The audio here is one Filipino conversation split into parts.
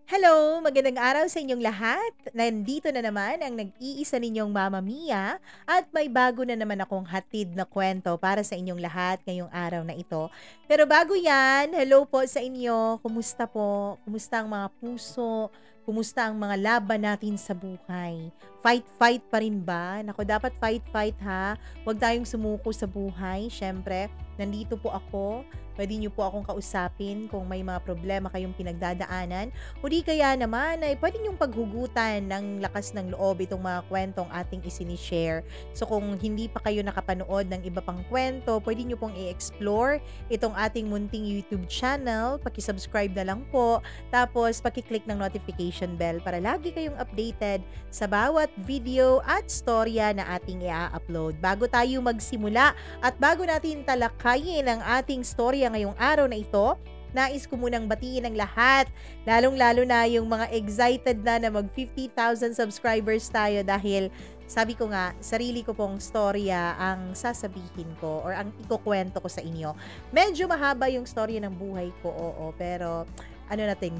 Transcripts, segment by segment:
Hello! Magandang araw sa inyong lahat. Nandito na naman ang nag-iisa ninyong Mama Mia at may bago na naman akong hatid na kwento para sa inyong lahat ngayong araw na ito. Pero bago yan, hello po sa inyo. Kumusta po? Kumusta ang mga puso? Kumusta ang mga laban natin sa buhay? Fight pa rin ba? Nako, dapat fight ha. Huwag tayong sumuko sa buhay. Siyempre, nandito po ako. Pwede niyo po akong kausapin kung may mga problema kayong pinagdadaanan. O di kaya naman ay pwede niyong paghugutan ng lakas ng loob itong mga kwentong ating isinishare. So kung hindi pa kayo nakapanood ng iba pang kwento, pwede niyo pong i-explore itong ating munting YouTube channel. Paki-subscribe na lang po. Tapos paki-click ng notification bell para lagi kayong updated sa bawat video at storya na ating i-upload. Bago tayo magsimula at bago natin talakayin ang ating storya ngayong araw na ito, nais ko munang batiin ang lahat, lalong-lalo na yung mga excited na mag 50,000 subscribers tayo dahil sabi ko nga, sarili ko pong storya ang sasabihin ko or ang ikukwento ko sa inyo. Medyo mahaba yung storya ng buhay ko, oo, pero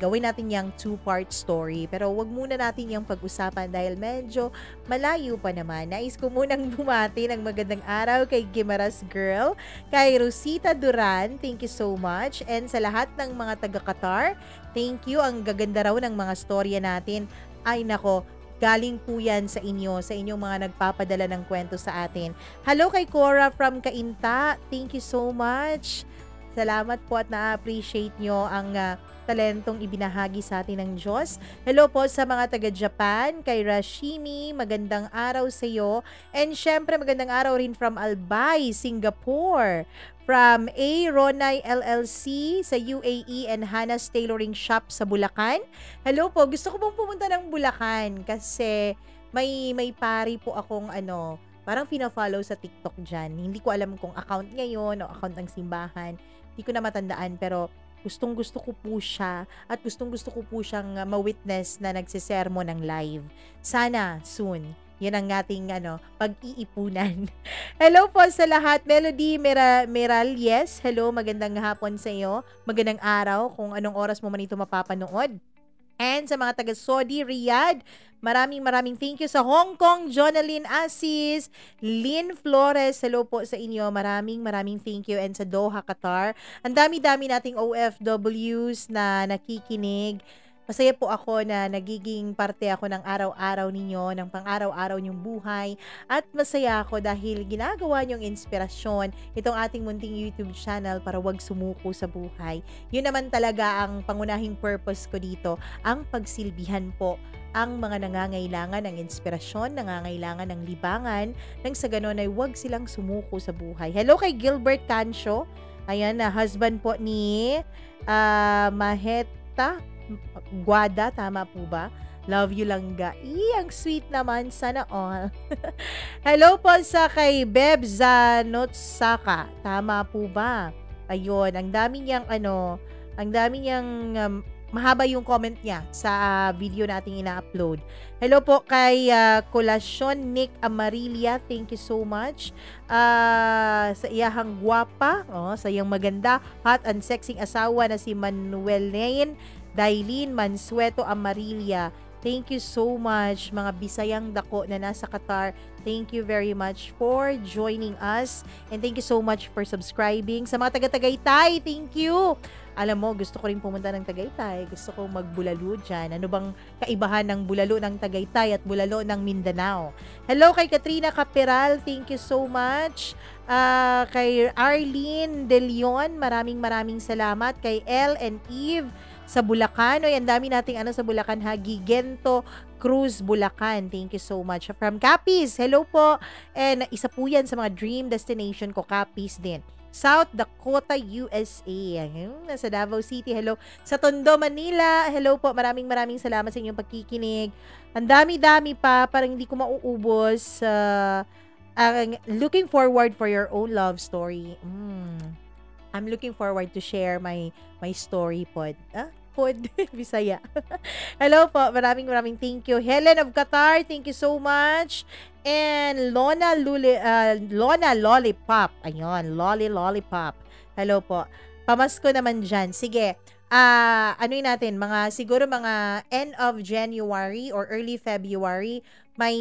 gawin natin yung two-part story. Pero wag muna natin yung pag-usapan dahil medyo malayo pa naman. Nais ko munang bumati ng magandang araw kay Gimaras Girl, kay Rosita Duran, thank you so much. And sa lahat ng mga taga-Qatar, thank you. Ang gaganda raw ng mga storya natin. Ay nako, galing po yan sa inyo, sa inyong mga nagpapadala ng kwento sa atin. Hello kay Cora from Cainta, thank you so much. Salamat po at na-appreciate nyo ang talentong ibinahagi sa atin ng Diyos. Hello po sa mga taga-Japan, kay Rashimi, magandang araw sa iyo. And syempre magandang araw rin from Albay, Singapore. From A. Ronay LLC sa UAE and Hannah's Tailoring Shop sa Bulacan. Hello po, gusto ko pong pumunta ng Bulacan kasi may pari po akong parang fina-follow sa TikTok dyan. Hindi ko alam kung account ngayon o account ng simbahan. Hindi ko na matandaan pero gustong-gusto ko po siya at gustong-gusto ko po siyang ma-witness na nagsisermo ng live. Sana soon. Yan ang ating pag-iipunan. Hello po sa lahat. Melody Meral, yes. Hello, magandang hapon sa iyo. Magandang araw kung anong oras mo man ito mapapanood. And sa mga taga-Saudi, Riyadh, maraming thank you. Sa Hong Kong, Jonalyn Asis, Lynn Flores, hello po sa inyo. Maraming thank you. And sa Doha, Qatar, ang dami-dami nating OFWs na nakikinig. Masaya po ako na nagiging parte ako ng araw-araw ninyo, ng pang-araw-araw nyong buhay. At masaya ako dahil ginagawa nyong inspirasyon itong ating munting YouTube channel para wag sumuko sa buhay. Yun naman talaga ang pangunahing purpose ko dito, ang pagsilbihan po ang mga nangangailangan ng inspirasyon, nangangailangan ng libangan, nang sa ganon ay wag silang sumuko sa buhay. Hello kay Gilbert Cancio. Ayan, na husband po ni Maheta Guada, tama po ba? Love you lang ga. Ang sweet naman, sana all. Hello po sa kay Beb Zanotsaka. Tama po ba? Ayun, ang dami niyang mahaba yung comment niya sa video nating ina-upload. Hello po kay Colasyon Nick Amarilia, thank you so much. Sa iyahang gwapa, sa iyang maganda, hot and sexy asawa na si Manuel Lane Dailin Mansueto Amarilia. Thank you so much mga Bisayang dako na nasa Qatar. Thank you very much for joining us and thank you so much for subscribing. Sa mga taga-Tagaytay, thank you. Alam mo, gusto ko rin pumunta ng Tagaytay. Gusto ko magbulalo dyan. Ano bang kaibahan ng bulalo ng Tagaytay at bulalo ng Mindanao? Hello kay Katrina Caperal, thank you so much. Kay Arlene De Leon, maraming salamat. Kay Elle and Eve sa Bulacan. Ang dami nating sa Bulacan ha. Gigento Cruz, Bulacan. Thank you so much. From Capiz, hello po. And isa po yan sa mga dream destination ko, Capiz din. South Dakota, USA. Nasa Davao City, hello. Sa Tondo, Manila, hello po. Maraming salamat sa inyong pagkikinig. Ang dami-dami pa, parang hindi ko mauubos. Looking forward for your own love story. I'm looking forward to share my story pod. Bisaya. Hello po, maraming thank you. Helen of Qatar, thank you so much. And Lona Lollipop. Ayun, Lollipop. Hello po. Pamasko naman dyan. Sige, ano yun natin, siguro mga end of January or early February, may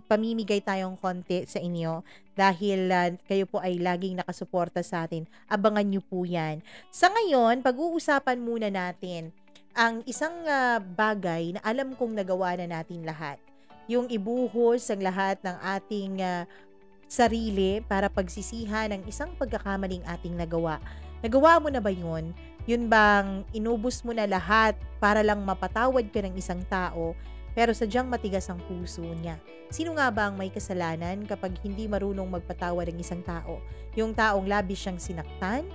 pamimigay tayong konti sa inyo dahil kayo po ay laging nakasuporta sa atin. Abangan nyo po yan. Sa ngayon, pag-uusapan muna natin ang isang bagay na alam kong nagawa na natin lahat. Yung ibuhos ang lahat ng ating sarili para pagsisihan ng isang pagkakamaling ating nagawa. Nagawa mo na ba yun? Yun bang inubos mo na lahat para lang mapatawad ka ng isang tao pero sadyang matigas ang puso niya? Sino nga ba ang may kasalanan kapag hindi marunong magpatawad ng isang tao? Yung taong labis siyang sinaktan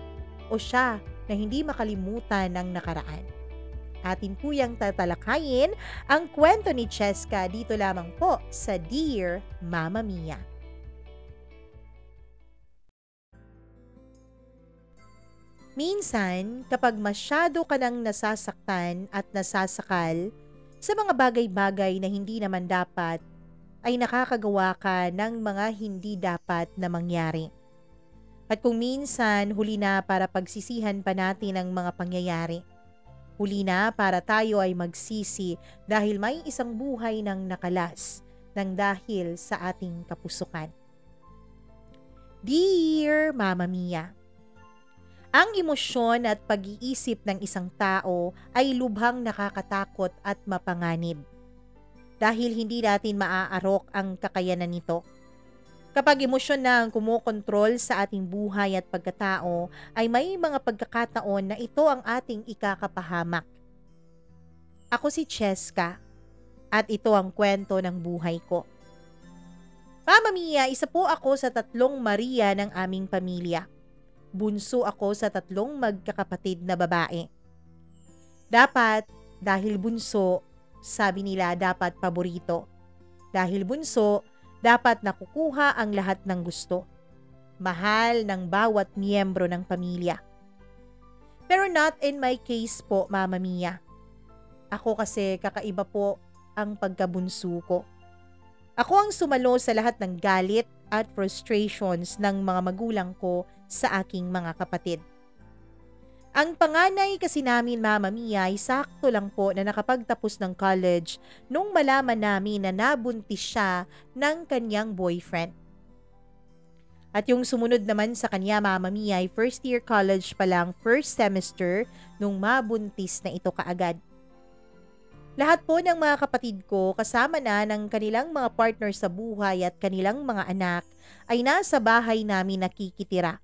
o siya na hindi makalimutan ng nakaraan? Atin po yang tatalakayin ang kwento ni Cheska dito lamang po sa Dear Mama Mia. Minsan, kapag masyado ka nang nasasaktan at nasasakal sa mga bagay-bagay na hindi naman dapat, ay nakakagawa ka ng mga hindi dapat na mangyari. At kung minsan, huli na para pagsisihan pa natin ang mga pangyayari. Huli na para tayo ay magsisi dahil may isang buhay ng nakalas ng dahil sa ating kapusukan. Dear Mama Mia, ang emosyon at pag-iisip ng isang tao ay lubhang nakakatakot at mapanganib dahil hindi natin maaarok ang kakayanan nito. Kapag emosyon na ang kumokontrol sa ating buhay at pagkatao, ay may mga pagkakataon na ito ang ating ikakapahamak. Ako si Cheska at ito ang kwento ng buhay ko. Mama Mia, isa po ako sa 3 Maria ng aming pamilya. Bunso ako sa 3 magkakapatid na babae. Dapat, dahil bunso, sabi nila dapat paborito. Dahil bunso, dapat nakukuha ang lahat ng gusto. Mahal ng bawat miyembro ng pamilya. Pero not in my case po, Mama Mia. Ako kasi kakaiba po ang pagkabunso ko. Ako ang sumalo sa lahat ng galit at frustrations ng mga magulang ko sa aking mga kapatid. Ang panganay kasi namin, Mama Mia, ay sakto lang po na nakapagtapos ng college nung malaman namin na nabuntis siya ng kanyang boyfriend. At yung sumunod naman sa kanya, Mama Mia, ay first year college pa lang, first semester, nung mabuntis na ito kaagad. Lahat po ng mga kapatid ko kasama na ng kanilang mga partner sa buhay at kanilang mga anak ay nasa bahay namin nakikitira.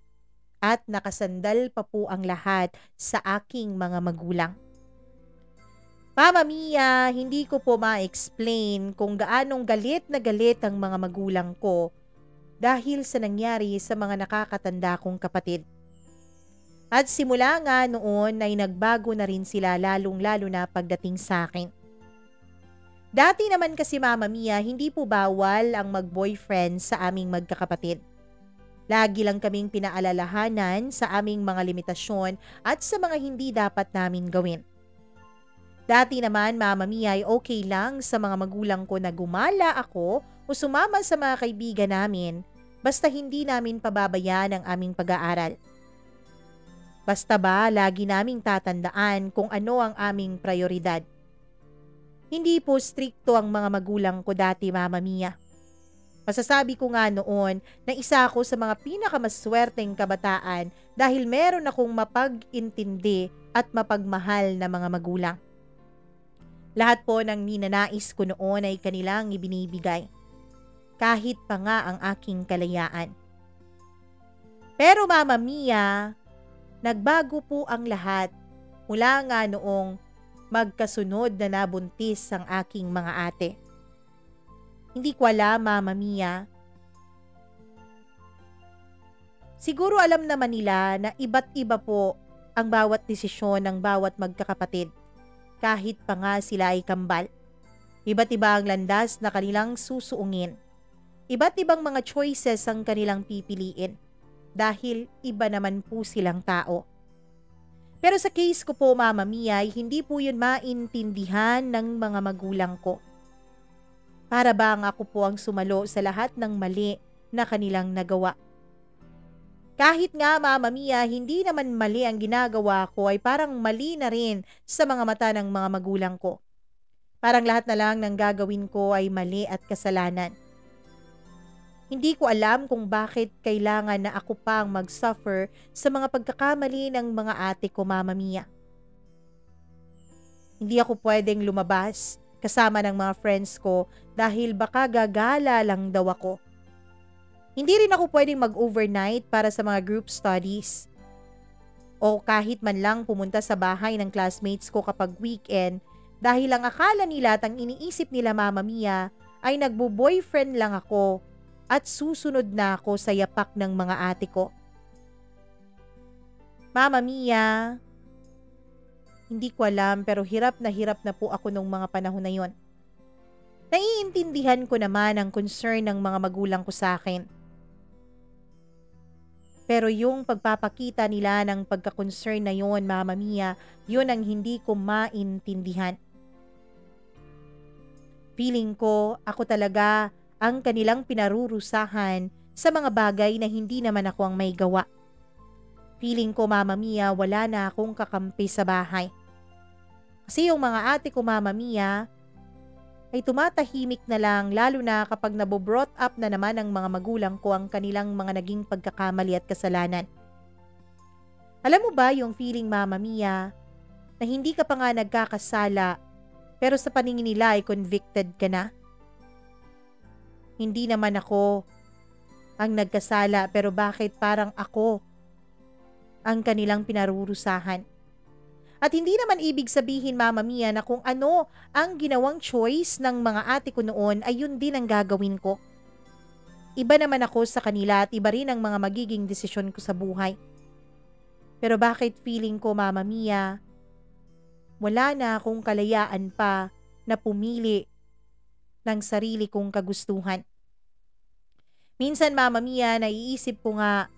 At nakasandal pa po ang lahat sa aking mga magulang. Mama Mia, hindi ko po ma-explain kung gaanong galit na galit ang mga magulang ko dahil sa nangyari sa mga nakakatanda kong kapatid. At simula nga noon ay nagbago na rin sila lalong-lalo na pagdating sa akin. Dati naman kasi, Mama Mia, hindi po bawal ang mag-boyfriend sa aming magkakapatid. Lagi lang kaming pinaalalahanan sa aming mga limitasyon at sa mga hindi dapat namin gawin. Dati naman, Mama Mia, ay okay lang sa mga magulang ko na gumala ako o sumama sa mga kaibigan namin basta hindi namin pababayaan ang aming pag-aaral. Basta ba, lagi naming tatandaan kung ano ang aming prioridad. Hindi po strikto ang mga magulang ko dati, Mama Mia. Masasabi ko nga noon na isa ako sa mga pinakamaswerteng kabataan dahil meron akong mapag-intindi at mapagmahal na mga magulang. Lahat po ng ninanais ko noon ay kanilang ibinibigay, kahit pa nga ang aking kalayaan. Pero Mama Mia, nagbago po ang lahat mula nga noong magkasunod na nabuntis ang aking mga ate. Hindi ko alam, Mama Mia. Siguro alam naman nila na iba't iba po ang bawat desisyon ng bawat magkakapatid, kahit pa nga sila ay kambal. Iba't iba ang landas na kanilang susuungin. Iba't ibang mga choices ang kanilang pipiliin, dahil iba naman po silang tao. Pero sa case ko po, Mama Mia, ay hindi po yun maintindihan ng mga magulang ko. Para bang ako po ang sumalo sa lahat ng mali na kanilang nagawa. Kahit nga Mama Mia, hindi naman mali ang ginagawa ko ay parang mali na rin sa mga mata ng mga magulang ko. Parang lahat na lang ng gagawin ko ay mali at kasalanan. Hindi ko alam kung bakit kailangan na ako pang mag-suffer sa mga pagkakamali ng mga ate ko, Mama Mia. Hindi ako pwedeng lumabas kasama ng mga friends ko dahil baka gagala lang daw ako. Hindi rin ako pwedeng mag-overnight para sa mga group studies. O kahit man lang pumunta sa bahay ng classmates ko kapag weekend dahil ang akala nila at ang iniisip nila, Mama Mia, ay nagbo-boyfriend lang ako at susunod na ako sa yapak ng mga ate ko. Mama Mia, hindi ko alam pero hirap na po ako nung mga panahon na yon. Naiintindihan ko naman ang concern ng mga magulang ko sa akin. Pero yung pagpapakita nila ng pagka-concern na yon, Mama Mia, yun ang hindi ko maintindihan. Feeling ko ako talaga ang kanilang pinarurusahan sa mga bagay na hindi naman ako ang may gawa. Feeling ko, Mama Mia, wala na akong kakampi sa bahay. Kasi yung mga ate ko, Mama Mia, ay tumatahimik na lang lalo na kapag nabo-brought up na naman ng mga magulang ko ang kanilang mga naging pagkakamali at kasalanan. Alam mo ba yung feeling, Mama Mia, na hindi ka pa nga nagkakasala pero sa paningin nila ay convicted ka na? Hindi naman ako ang nagkasala pero bakit parang ako ang kanilang pinarurusahan? At hindi naman ibig sabihin, Mama Mia, na kung ano ang ginawang choice ng mga ate ko noon ay yun din ang gagawin ko. Iba naman ako sa kanila at iba rin ang mga magiging desisyon ko sa buhay. Pero bakit feeling ko, Mama Mia, wala na akong kalayaan pa na pumili ng sarili kong kagustuhan. Minsan, Mama Mia, naiisip ko nga,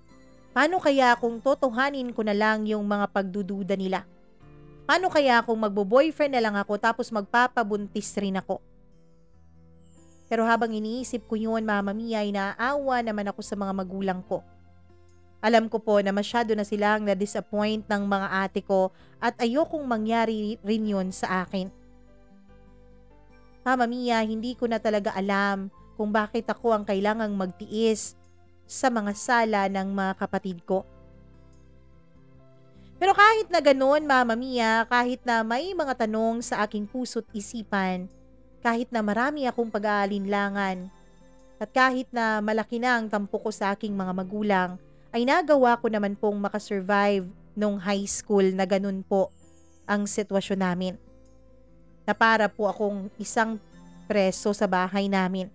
paano kaya kung totohanin ko na lang yung mga pagdududa nila? Paano kaya kung magbo-boyfriend na lang ako tapos magpapabuntis rin ako? Pero habang iniisip ko yun, Mama Mia, ay naaawa naman ako sa mga magulang ko. Alam ko po na masyado na silang na-disappoint ng mga ate ko at ayokong mangyari rin yun sa akin. Mama Mia, hindi ko na talaga alam kung bakit ako ang kailangang magtiis sa mga sala ng mga kapatid ko. Pero kahit na ganoon, Mama Mia, kahit na may mga tanong sa aking puso't isipan, kahit na marami akong pag-aalinlangan, at kahit na malaki na ang tampo ko sa aking mga magulang, ay nagawa ko naman pong makasurvive nung high school na ganun po ang sitwasyon namin. Na para po akong isang preso sa bahay namin.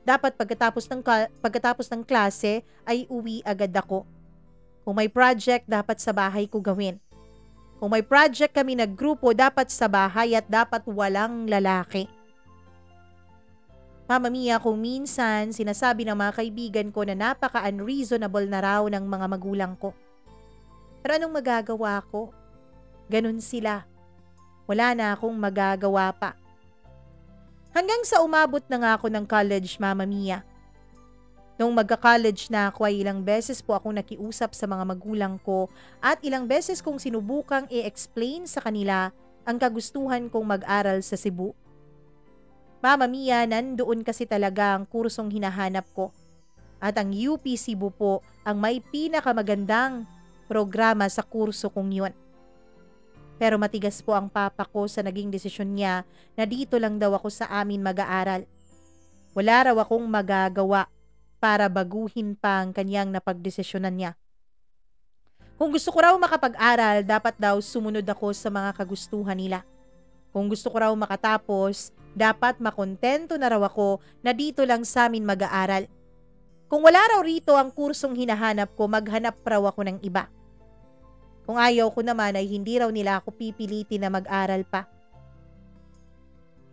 Dapat pagkatapos ng klase ay uwi agad ako. Kung may project, dapat sa bahay ko gawin. Kung may project kami naggrupo, dapat sa bahay at dapat walang lalaki. Mama Mia, kung minsan sinasabi ng mga kaibigan ko na napaka-unreasonable na raw ng mga magulang ko. Pero anong magagawa ko? Ganun sila. Wala na akong magagawa pa. Hanggang sa umabot na nga ako ng college, Mama Mia. Nung magka-college na ako ay ilang beses po akong nakiusap sa mga magulang ko at ilang beses kong sinubukang i-explain sa kanila ang kagustuhan kong mag-aral sa Cebu. Mama Mia, nandoon kasi talaga ang kursong hinahanap ko. At ang UP Cebu po ang may pinakamagandang programa sa kurso kong yun. Pero matigas po ang papa ko sa naging desisyon niya na dito lang daw ako sa amin mag-aaral. Wala raw akong magagawa para baguhin pa ang kanyang napagdesisyonan niya. Kung gusto ko raw makapag-aral, dapat daw sumunod ako sa mga kagustuhan nila. Kung gusto ko raw makatapos, dapat makontento na raw ako na dito lang sa amin mag-aaral. Kung wala raw rito ang kursong hinahanap ko, maghanap raw ako ng iba. Kung ayaw ko naman ay hindi raw nila ako pipilitin na mag-aral pa.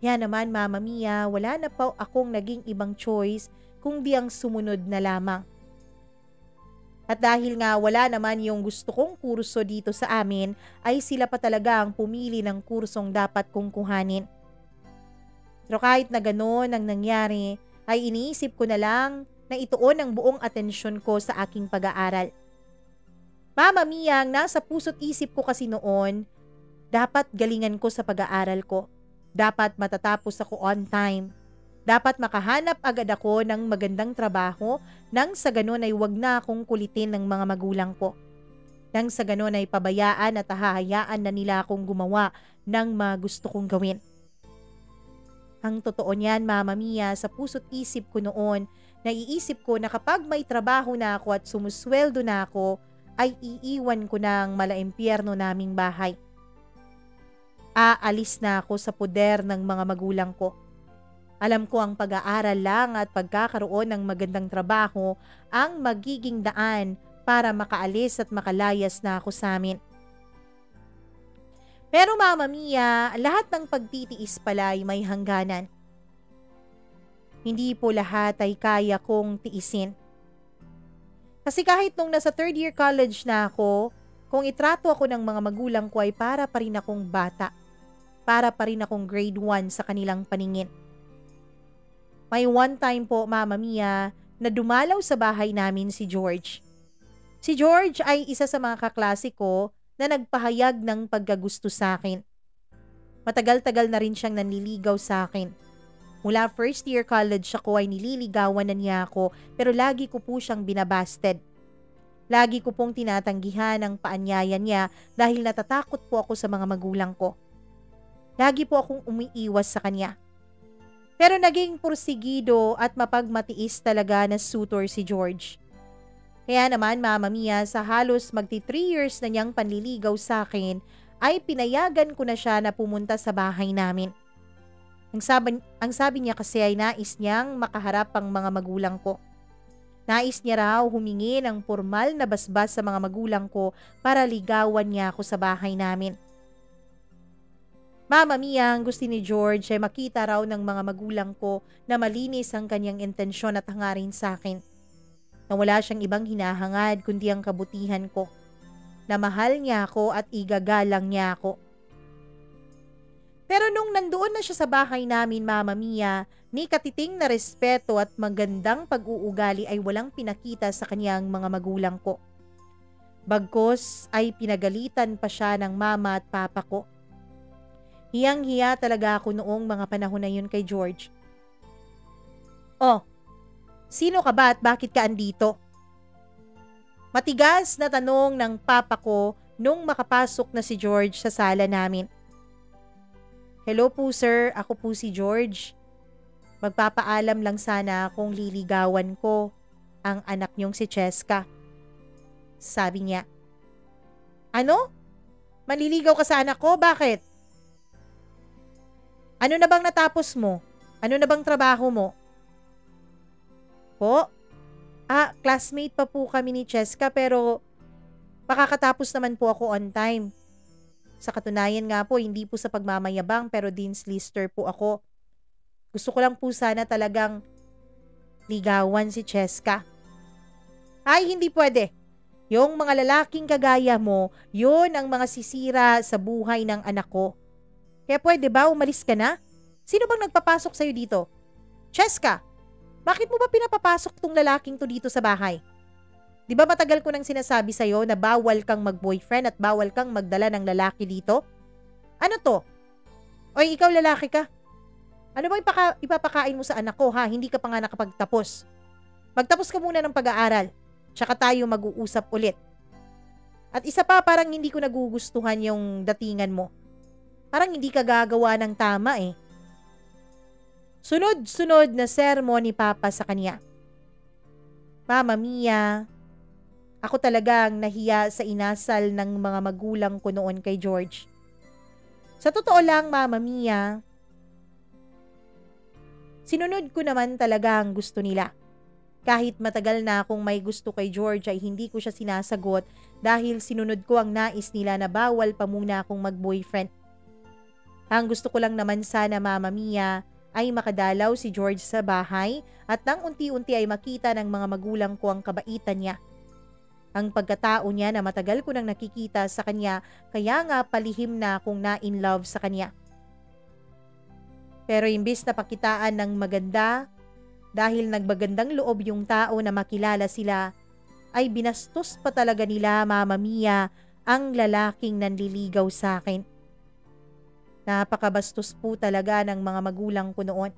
Yan naman, Mama Mia, wala na pa akong naging ibang choice kung di ang sumunod na lamang. At dahil nga wala naman yung gusto kong kurso dito sa amin, ay sila pa talaga ang pumili ng kursong dapat kong kuhanin. Pero kahit na gano'n ang nangyari, ay iniisip ko na lang na ituon ang buong atensyon ko sa aking pag-aaral. Mama Mia, ang nasa puso't isip ko kasi noon, dapat galingan ko sa pag-aaral ko. Dapat matatapos ako on time. Dapat makahanap agad ako ng magandang trabaho nang sa ganun ay wag na akong kulitin ng mga magulang ko. Nang sa ganun ay pabayaan at hahayaan na nila akong gumawa ng mga gusto kong gawin. Ang totoo niyan, Mama Mia, sa puso't isip ko noon, naiisip ko na kapag may trabaho na ako at sumusweldo na ako, ay iiwan ko na ang malaimpyerno naming bahay. Aalis na ako sa poder ng mga magulang ko. Alam ko ang pag-aaral lang at pagkakaroon ng magandang trabaho ang magiging daan para makaalis at makalayas na ako sa amin. Pero Mama Mia, lahat ng pagtitiis pala ay may hangganan. Hindi po lahat ay kaya kong tiisin. Kasi kahit nung nasa third year college na ako, kung itrato ako ng mga magulang ko ay para pa rin akong bata. Para pa rin akong grade 1 sa kanilang paningin. May one time po, Mama Mia, na dumalaw sa bahay namin si George. Si George ay isa sa mga kaklase ko na nagpahayag ng pagkagusto sa akin. Matagal-tagal na rin siyang nanliligaw sa akin. Mula first year college ako ay nililigawan na niya ako pero lagi ko po siyang binabasted. Lagi ko pong tinatanggihan ang paanyaya niya dahil natatakot po ako sa mga magulang ko. Lagi po akong umiiwas sa kanya. Pero naging porsigido at mapagmatiis talaga na suitor si George. Kaya naman, Mama Mia, sa halos magti 3 years na niyang panliligaw sa akin, ay pinayagan ko na siya na pumunta sa bahay namin. Ang sabi niya kasi ay nais niyang makaharap ang mga magulang ko. Nais niya raw humingi ng formal na basbas sa mga magulang ko para ligawan niya ako sa bahay namin. Mama Mia, ang gusto ni George ay makita raw ng mga magulang ko na malinis ang kanyang intensyon at hangarin sa akin. Na wala siyang ibang hinahangad kundi ang kabutihan ko. Na mahal niya ako at igagalang niya ako. Pero nung nandoon na siya sa bahay namin, Mama Mia, ni katiting na respeto at magandang pag-uugali ay walang pinakita sa kanyang mga magulang ko. Bagkus ay pinagalitan pa siya ng mama at papa ko. Hiyang-hiya talaga ako noong mga panahon na yun kay George. Oh, sino ka ba at bakit ka andito? Matigas na tanong ng papa ko nung makapasok na si George sa sala namin. Hello po sir, ako po si George. Magpapaalam lang sana kung liligawan ko ang anak niyong si Cheska. Sabi niya. Ano? Manliligaw ka sa anak ko? Bakit? Ano na bang natapos mo? Ano na bang trabaho mo? Po? Classmate pa po kami ni Cheska pero makakatapos naman po ako on time. Sa katunayan nga po, hindi po sa pagmamayabang pero Dean's Lister po ako. Gusto ko lang po sana talagang ligawan si Cheska. Ay, hindi pwede. Yung mga lalaking kagaya mo, yun ang mga sisira sa buhay ng anak ko. Kaya pwede ba umalis ka na? Sino bang nagpapasok sa'yo dito? Cheska, bakit mo ba pinapapasok tong lalaking to dito sa bahay? Di ba matagal ko nang sinasabi sa'yo na bawal kang mag-boyfriend at bawal kang magdala ng lalaki dito? Ano to? Oy, ikaw lalaki ka. Ano bang ipapakain mo sa anak ko ha? Hindi ka pa nga nakapagtapos. Magtapos ka muna ng pag-aaral. Tsaka tayo mag-uusap ulit. At isa pa, parang hindi ko nagugustuhan yung datingan mo. Parang hindi ka gagawa ng tama eh. Sunod-sunod na sermon ni Papa sa kanya. Mama Mia, ako talagang nahiya sa inasal ng mga magulang ko noon kay George. Sa totoo lang, Mama Mia, sinunod ko naman talaga ang gusto nila. Kahit matagal na akong may gusto kay George ay hindi ko siya sinasagot dahil sinunod ko ang nais nila na bawal pa muna akong mag-boyfriend. Ang gusto ko lang naman sana, Mama Mia, ay makadalaw si George sa bahay at nang unti-unti ay makita ng mga magulang ko ang kabaitan niya. Ang pagkatao niya na matagal ko nang nakikita sa kanya kaya nga palihim na akong na-in love sa kanya. Pero imbis na pakitaan ng maganda, Dahil nagbagandang loob yung tao na makilala sila, ay binastos pa talaga nila, Mama Mia, ang lalaking nanliligaw sa akin. Napakabastos po talaga ng mga magulang ko noon.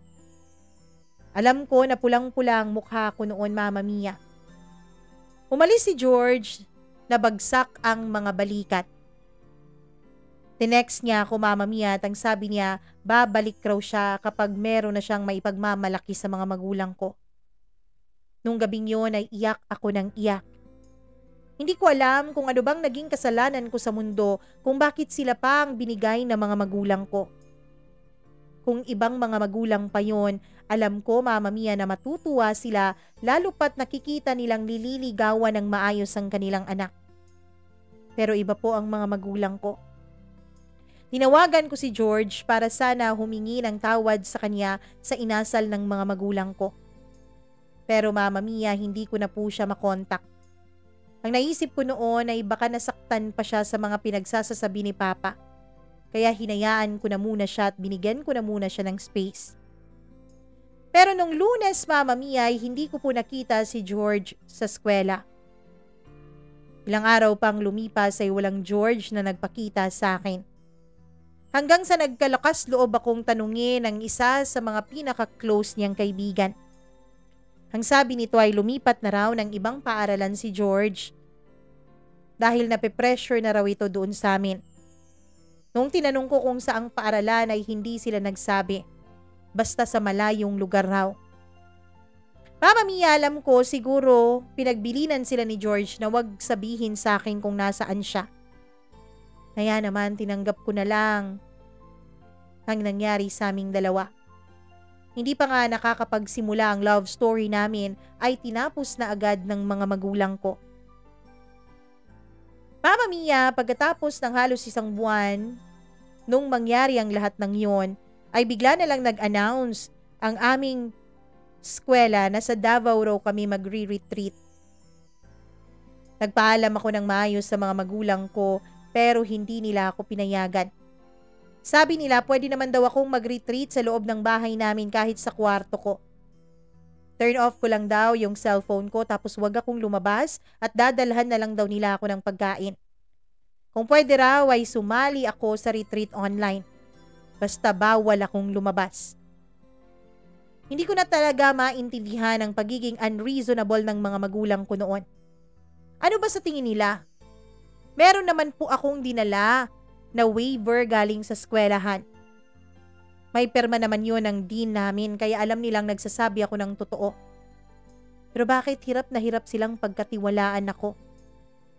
Alam ko na pulang-pula ang mukha ko noon, Mama Mia. Umalis si George, nabagsak ang mga balikat. Tinext niya ako, Mama Mia, at ang sabi niya, babalik raw siya kapag meron na siyang maipagmamalaki sa mga magulang ko. Nung gabing yun ay iyak ako ng iyak. Hindi ko alam kung ano bang naging kasalanan ko sa mundo kung bakit sila pa ang binigay ng mga magulang ko. Kung ibang mga magulang pa yon, alam ko, Mama Mia, na matutuwa sila lalo pat nakikita nilang nililigawan ng maayos ang kanilang anak. Pero iba po ang mga magulang ko. Tinawagan ko si George para sana humingi ng tawad sa kanya sa inasal ng mga magulang ko. Pero Mama Mia, hindi ko na po siya makontak. Ang naisip ko noon ay baka nasaktan pa siya sa mga pinagsasasabi ni Papa. Kaya hinayaan ko na muna siya at binigyan ko na muna siya ng space. Pero nung Lunes, Mama Mia, ay hindi ko po nakita si George sa eskwela. Ilang araw pang lumipas ay walang George na nagpakita sa akin. Hanggang sa nagkalakas loob akong tanungin ang isa sa mga pinaka-close niyang kaibigan. Ang sabi nito ay lumipat na raw ng ibang paaralan si George dahil nape-pressure na raw ito doon sa amin. Nung tinanong ko kung saang paaralan ay hindi sila nagsabi, basta sa malayong lugar raw. Mama Mia, alam ko siguro pinagbilinan sila ni George na wag sabihin sa akin kung nasaan siya. Kaya naman tinanggap ko na lang ang nangyari sa aming dalawa. Hindi pa nga nakakapagsimula ang love story namin ay tinapos na agad ng mga magulang ko. Mama Mia, pagkatapos ng halos isang buwan, nung mangyari ang lahat ng yon, ay bigla na lang nag-announce ang aming eskwela na sa Davao raw kami magre-retreat. Nagpaalam ako ng maayos sa mga magulang ko pero hindi nila ako pinayagan. Sabi nila pwede naman daw akong mag-retreat sa loob ng bahay namin kahit sa kwarto ko. Turn off ko lang daw yung cellphone ko tapos wag akong lumabas at dadalhan na lang daw nila ako ng pagkain. Kung pwede raw ay sumali ako sa retreat online. Basta bawal akong lumabas. Hindi ko na talaga maintindihan ang pagiging unreasonable ng mga magulang ko noon. Ano ba sa tingin nila? Meron naman po akong dinala na waiver galing sa eskwelahan. May perma naman yun ng dean namin kaya alam nilang nagsasabi ako ng totoo. Pero bakit hirap na hirap silang pagkatiwalaan ako?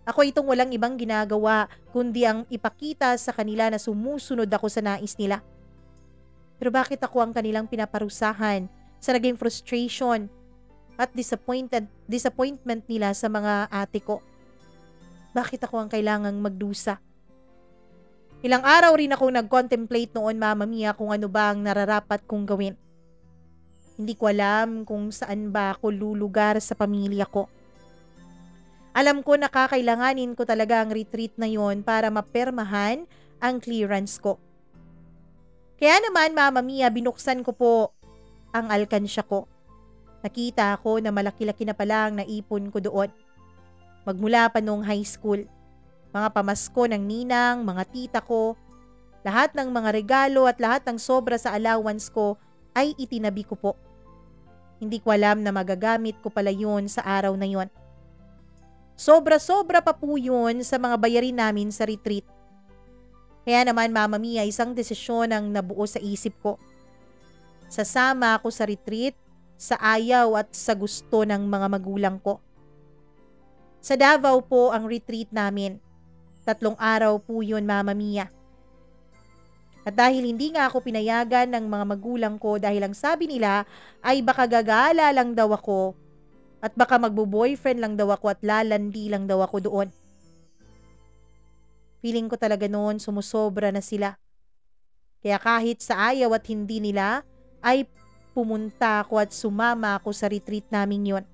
Ako itong walang ibang ginagawa kundi ang ipakita sa kanila na sumusunod ako sa nais nila. Pero bakit ako ang kanilang pinaparusahan sa naging frustration at disappointment nila sa mga ate ko? Bakit ako ang kailangang magdusa? Ilang araw rin akong nag-contemplate noon, Mama Mia, kung ano ba ang nararapat kong gawin. Hindi ko alam kung saan ba ako lulugar sa pamilya ko. Alam ko na kakailanganin ko talaga ang retreat na yon para mapermahan ang clearance ko. Kaya naman, Mama Mia, binuksan ko po ang alkansya ko. Nakita ko na malaki-laki na pala ang naipon ko doon. Magmula pa noong high school. Mga pamasko ng ninang, mga tita ko, lahat ng mga regalo at lahat ng sobra sa allowance ko ay itinabi ko po. Hindi ko alam na magagamit ko pala yun sa araw na yon. Sobra-sobra pa po yun sa mga bayarin namin sa retreat. Kaya naman, Mama Mia, isang desisyon ang nabuo sa isip ko. Sasama ako sa retreat, sa ayaw at sa gusto ng mga magulang ko. Sa Davao po ang retreat namin. 3 araw po yun, Mama Mia. At dahil hindi nga ako pinayagan ng mga magulang ko dahil ang sabi nila ay baka gagala lang daw ako at baka magbo-boyfriend lang daw ako at lalandi lang daw ako doon. Feeling ko talaga noon sumusobra na sila. Kaya kahit sa ayaw at hindi nila ay pumunta ako at sumama ako sa retreat naming yon.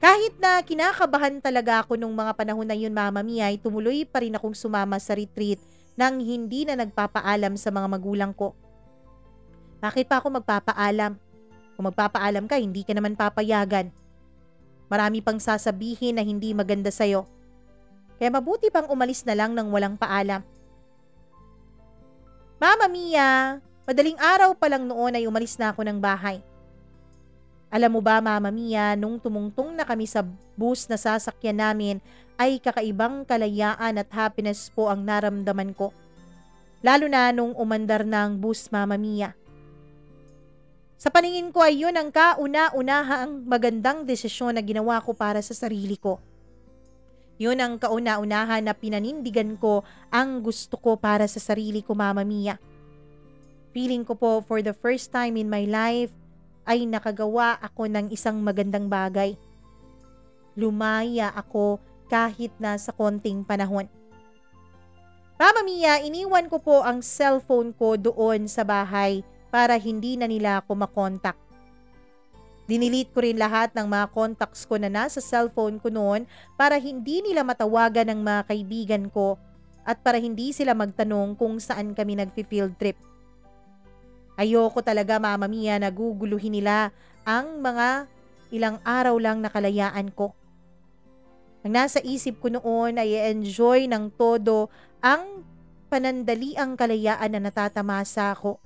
Kahit na kinakabahan talaga ako nung mga panahon na yun, Mama Mia, ay tumuloy pa rin akong sumama sa retreat nang hindi na nagpapaalam sa mga magulang ko. Bakit pa ako magpapaalam? Kung magpapaalam ka, hindi ka naman papayagan. Marami pang sasabihin na hindi maganda sa'yo. Kaya mabuti pang umalis na lang ng walang paalam. Mama Mia, madaling araw pa lang noon ay umalis na ako ng bahay. Alam mo ba, Mama Mia, nung tumungtong na kami sa bus na sasakyan namin ay kakaibang kalayaan at happiness po ang naramdaman ko. Lalo na nung umandar ng bus, Mama Mia. Sa paningin ko ay yun ang kauna-unahang magandang desisyon na ginawa ko para sa sarili ko. Yun ang kauna-unahan na pinanindigan ko ang gusto ko para sa sarili ko, Mama Mia. Feeling ko po for the first time in my life ay nakagawa ako ng isang magandang bagay. Lumaya ako kahit na sa konting panahon. Mama Mia, iniwan ko po ang cellphone ko doon sa bahay para hindi na nila ako makontak. Dinilit ko rin lahat ng mga contacts ko na nasa cellphone ko noon para hindi nila matawagan ng mga kaibigan ko at para hindi sila magtanong kung saan kami nagfi-field trip. Ayoko talaga, Mama Mia, na guguluhin nila ang mga ilang araw lang na kalayaan ko. Ang nasa isip ko noon ay enjoy ng todo ang panandaliang kalayaan na natatamasa ko.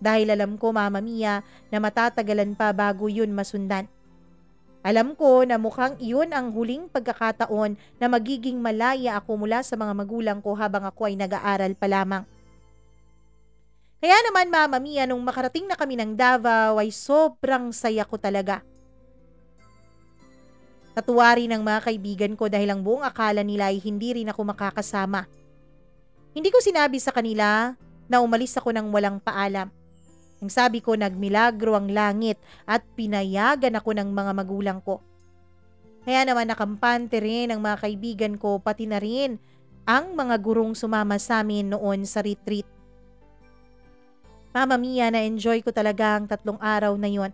Dahil alam ko, Mama Mia, na matatagalan pa bago yun masundan. Alam ko na mukhang iyon ang huling pagkakataon na magiging malaya ako mula sa mga magulang ko habang ako ay nag-aaral pa lamang. Kaya naman, Mama Mia, nung makarating na kami ng Davao ay sobrang saya ko talaga. Natuwa rin ang mga kaibigan ko dahil ang buong akala nila ay hindi rin ako makakasama. Hindi ko sinabi sa kanila na umalis ako ng walang paalam. Ang sabi ko, nagmilagro ang langit at pinayagan ako ng mga magulang ko. Kaya naman nakampante rin ang mga kaibigan ko pati na rin ang mga gurong sumama sa amin noon sa retreat. Mama Mia, na-enjoy ko talaga ang 3 araw na yon.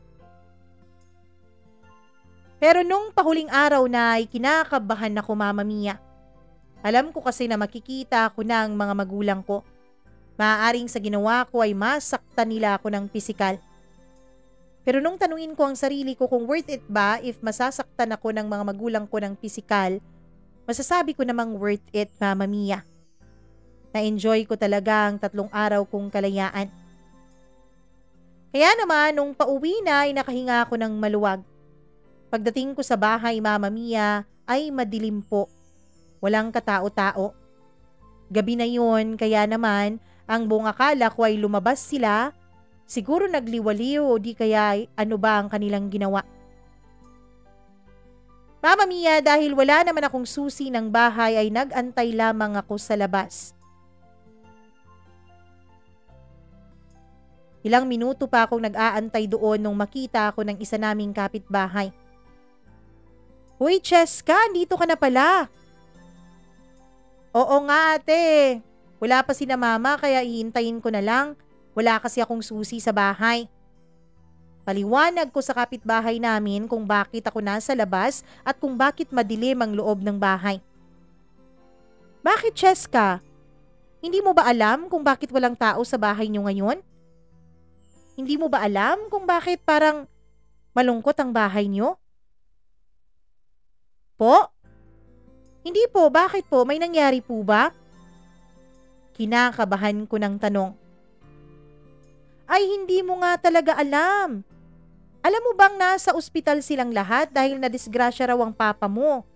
Pero nung pahuling araw na ay kinakabahan ako, Mama Mia. Alam ko kasi na makikita ako ng mga magulang ko. Maaaring sa ginawa ko ay masaktan nila ako ng pisikal. Pero nung tanungin ko ang sarili ko kung worth it ba if masasaktan ako ng mga magulang ko ng pisikal, masasabi ko namang worth it, Mama Mia. Na-enjoy ko talaga ang 3 araw kong kalayaan. Kaya naman, nung pauwi na ay nakahinga ako ng maluwag. Pagdating ko sa bahay, Mama Mia, ay madilim po. Walang katao-tao. Gabi na yun, kaya naman, ang buong akala ko ay lumabas sila, siguro nagliwaliw o di kaya ano ba ang kanilang ginawa. Mama Mia, dahil wala naman akong susi ng bahay ay nag-antay lamang ako sa labas. Ilang minuto pa akong nag-aantay doon nung makita ako ng isa naming kapitbahay. Hoy, Cheska, dito ka na pala. Oo nga, ate. Wala pa sina mama kaya ihintayin ko na lang. Wala kasi akong susi sa bahay. Paliwanag ko sa kapitbahay namin kung bakit ako nasa labas at kung bakit madilim ang loob ng bahay. Bakit, Cheska? Hindi mo ba alam kung bakit walang tao sa bahay niyo ngayon? Hindi mo ba alam kung bakit parang malungkot ang bahay niyo? Po? Hindi po, bakit po? May nangyari po ba? Kinakabahan ko ng tanong. Ay, hindi mo nga talaga alam. Alam mo bang nasa ospital silang lahat dahil nadisgrasya raw ang papa mo?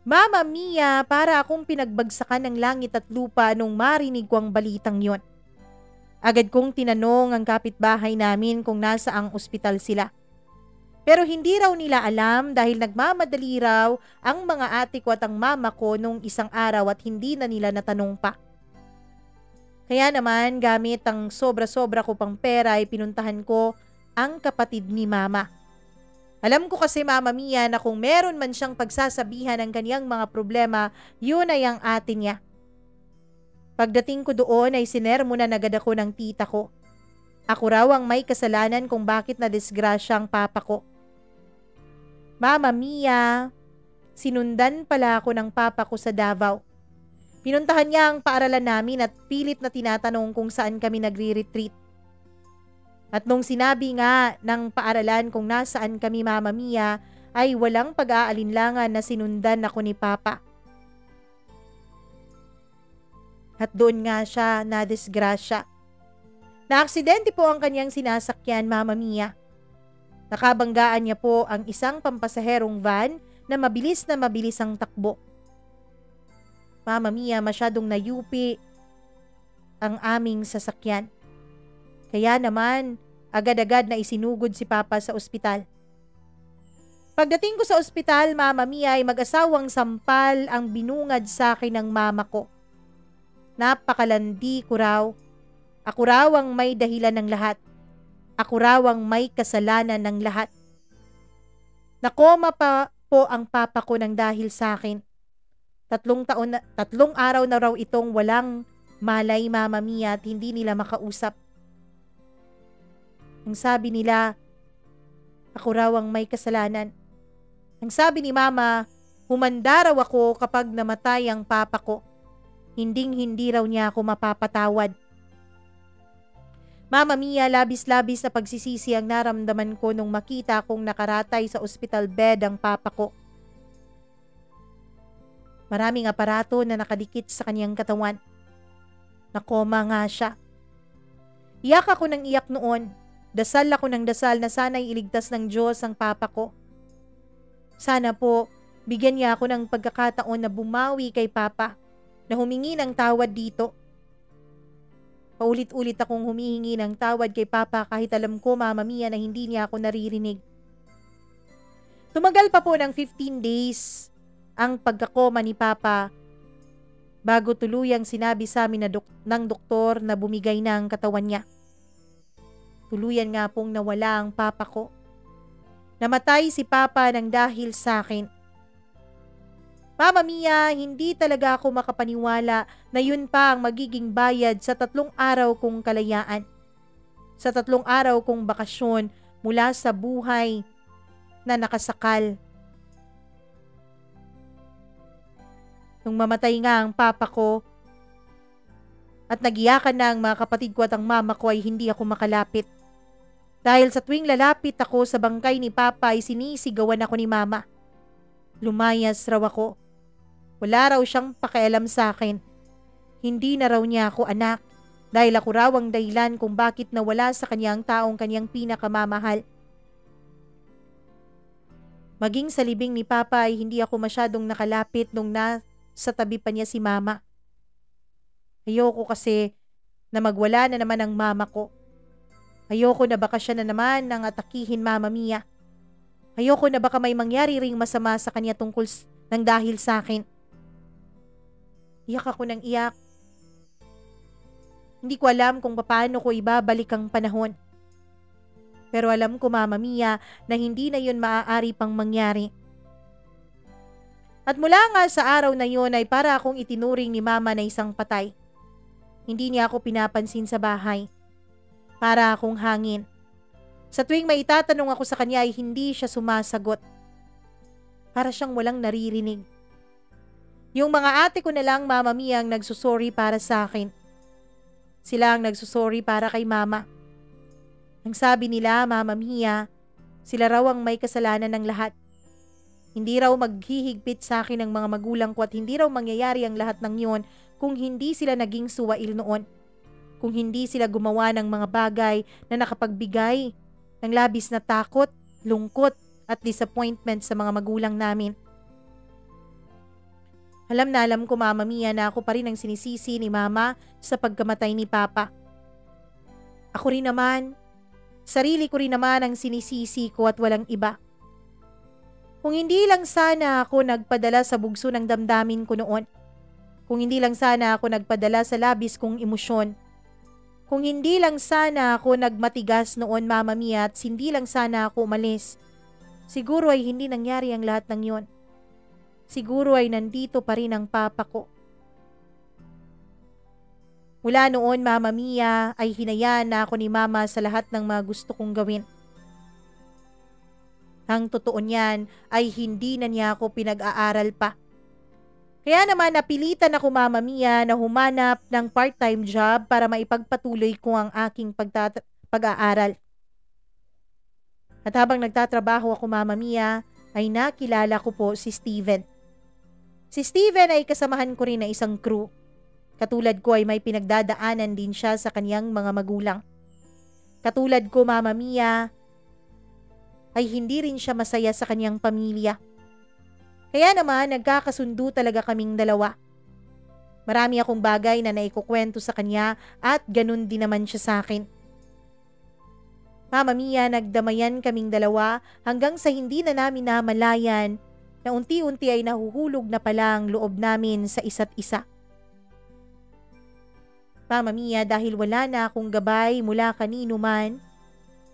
Mama Mia, para akong pinagbagsakan ng langit at lupa nung marinig ko ang balitang yon. Agad kong tinanong ang kapitbahay namin kung nasaang ospital sila. Pero hindi raw nila alam dahil nagmamadali raw ang mga ate ko at ang mama ko nung isang araw at hindi na nila natanong pa. Kaya naman gamit ang sobra-sobra ko pang pera ay pinuntahan ko ang kapatid ni mama. Alam ko kasi, Mama Mia, na kung meron man siyang pagsasabihan ng kaniyang mga problema, yun ay ang ate niya. Pagdating ko doon ay sinermonan agad ako ng tita ko. Ako raw ang may kasalanan kung bakit nadisgrasya ang papa ko. Mama Mia, sinundan pala ako ng papa ko sa Davao. Pinuntahan niya ang paaralan namin at pilit na tinatanong kung saan kami nagre-retreat. At nung sinabi nga ng paaralan kung nasaan kami, Mama Mia, ay walang pag-aalinlangan na sinundan ako ni Papa. At doon nga siya nadisgrasya. Naaksidente po ang kanyang sinasakyan, Mama Mia. Nakabanggaan niya po ang isang pampasaherong van na mabilis ang takbo. Mama Mia, masyadong nayupi ang aming sasakyan. Kaya naman, agad-agad na isinugod si Papa sa ospital. Pagdating ko sa ospital, Mama Mia, ay mag-asawang sampal ang binungad sa akin ng mama ko. Napakalandi ko raw. Ako raw ang may dahilan ng lahat. Ako raw ang may kasalanan ng lahat. Nakoma pa po ang papa ko ng dahil sa akin. 3 araw na raw itong walang malay, Mama Mia, at hindi nila makausap. Ang sabi nila, ako raw ang may kasalanan. Ang sabi ni Mama, humanda raw ako kapag namatay ang papa ko. Hindi raw niya ako mapapatawad. Mama Mia, labis-labis na pagsisisi ang naramdaman ko nung makita kong nakaratay sa ospital bed ang papa ko. Maraming aparato na nakadikit sa kanyang katawan. Nakoma nga siya. Iyak ako ng iyak noon. Dasal ako ng dasal na sana'y iligtas ng Diyos ang papa ko. Sana po, bigyan niya ako ng pagkakataon na bumawi kay Papa, na humingi ng tawad dito. Paulit-ulit akong humihingi ng tawad kay Papa kahit alam ko, Mama Mia, na hindi niya ako naririnig. Tumagal pa po ng 15 days ang pagkakoma ni Papa bago tuluyang sinabi sa amin ng doktor na bumigay na ang katawan niya. Tuluyan nga pong nawala ang Papa ko. Namatay si Papa ng dahil sa akin. Mama Mia, hindi talaga ako makapaniwala na yun pa ang magiging bayad sa 3 araw kong kalayaan. Sa 3 araw kong bakasyon mula sa buhay na nakasakal. Nung mamatay nga ang papa ko at nagiyakan na ang mga kapatid ko at ang mama ko, ay hindi ako makalapit. Dahil sa tuwing lalapit ako sa bangkay ni Papa ay sinisigawan ako ni Mama. Lumayas raw ako. Wala raw siyang pakialam sa akin. Hindi na raw niya ako anak dahil ako raw ang dahilan kung bakit nawala sa kanyang taong kanyang pinakamamahal. Maging sa libing ni Papa ay hindi ako masyadong nakalapit nung nasa tabi pa niya si Mama. Ayoko kasi na magwala na naman ang mama ko. Ayoko na baka siya na naman nang atakihin, Mama Mia. Ayoko na baka may mangyari ring masama sa kanya tungkol ng dahil sa akin. Iyak ako ng iyak. Hindi ko alam kung paano ko ibabalik ang panahon. Pero alam ko, Mama Mia, na hindi na yun maaari pang mangyari. At mula nga sa araw na yun ay para akong itinuring ni Mama na isang patay. Hindi niya ako pinapansin sa bahay. Para akong hangin. Sa tuwing may itatanong ako sa kanya ay hindi siya sumasagot. Para siyang walang naririnig. Yung mga ate ko na lang, Mama Mia, ang nagsusorry para sa akin. Sila ang nagsusorry para kay Mama. Ang sabi nila, Mama Mia, sila raw ang may kasalanan ng lahat. Hindi raw maghihigpit sa akin ng mga magulang ko at hindi raw mangyayari ang lahat ng yon kung hindi sila naging suwail noon. Kung hindi sila gumawa ng mga bagay na nakapagbigay ng labis na takot, lungkot at disappointment sa mga magulang namin. Alam na alam ko, Mama Mia, na ako pa rin ang sinisisi ni Mama sa pagkamatay ni Papa. Ako rin naman, sarili ko rin naman ang sinisisi ko at walang iba. Kung hindi lang sana ako nagpadala sa bugso ng damdamin ko noon. Kung hindi lang sana ako nagpadala sa labis kong emosyon. Kung hindi lang sana ako nagmatigas noon, Mama Mia, at hindi lang sana ako umalis, siguro ay hindi nangyari ang lahat ng yon. Siguro ay nandito pa rin ang Papa ko. Mula noon, Mama Mia, ay hinayaan na ako ni Mama sa lahat ng mga gusto kong gawin. Ang totoo niyan ay hindi na niya ako pinag-aaral pa. Kaya naman napilitan ako, Mama Mia, na humanap ng part-time job para maipagpatuloy ko ang aking pag-aaral. At habang nagtatrabaho ako, Mama Mia, ay nakilala ko po si Steven. Si Steven ay kasamahan ko rin na isang crew. Katulad ko ay may pinagdadaanan din siya sa kaniyang mga magulang. Katulad ko, Mama Mia, ay hindi rin siya masaya sa kaniyang pamilya. Kaya naman nagkakasundo talaga kaming dalawa. Marami akong bagay na naikukwento sa kanya at ganun din naman siya sa akin. Mama Mia, nagdamayan kaming dalawa hanggang sa hindi na namin namalayan na unti-unti ay nahuhulog na pala ang loob namin sa isa't isa. Mama Mia, dahil wala na akong gabay mula kanino man,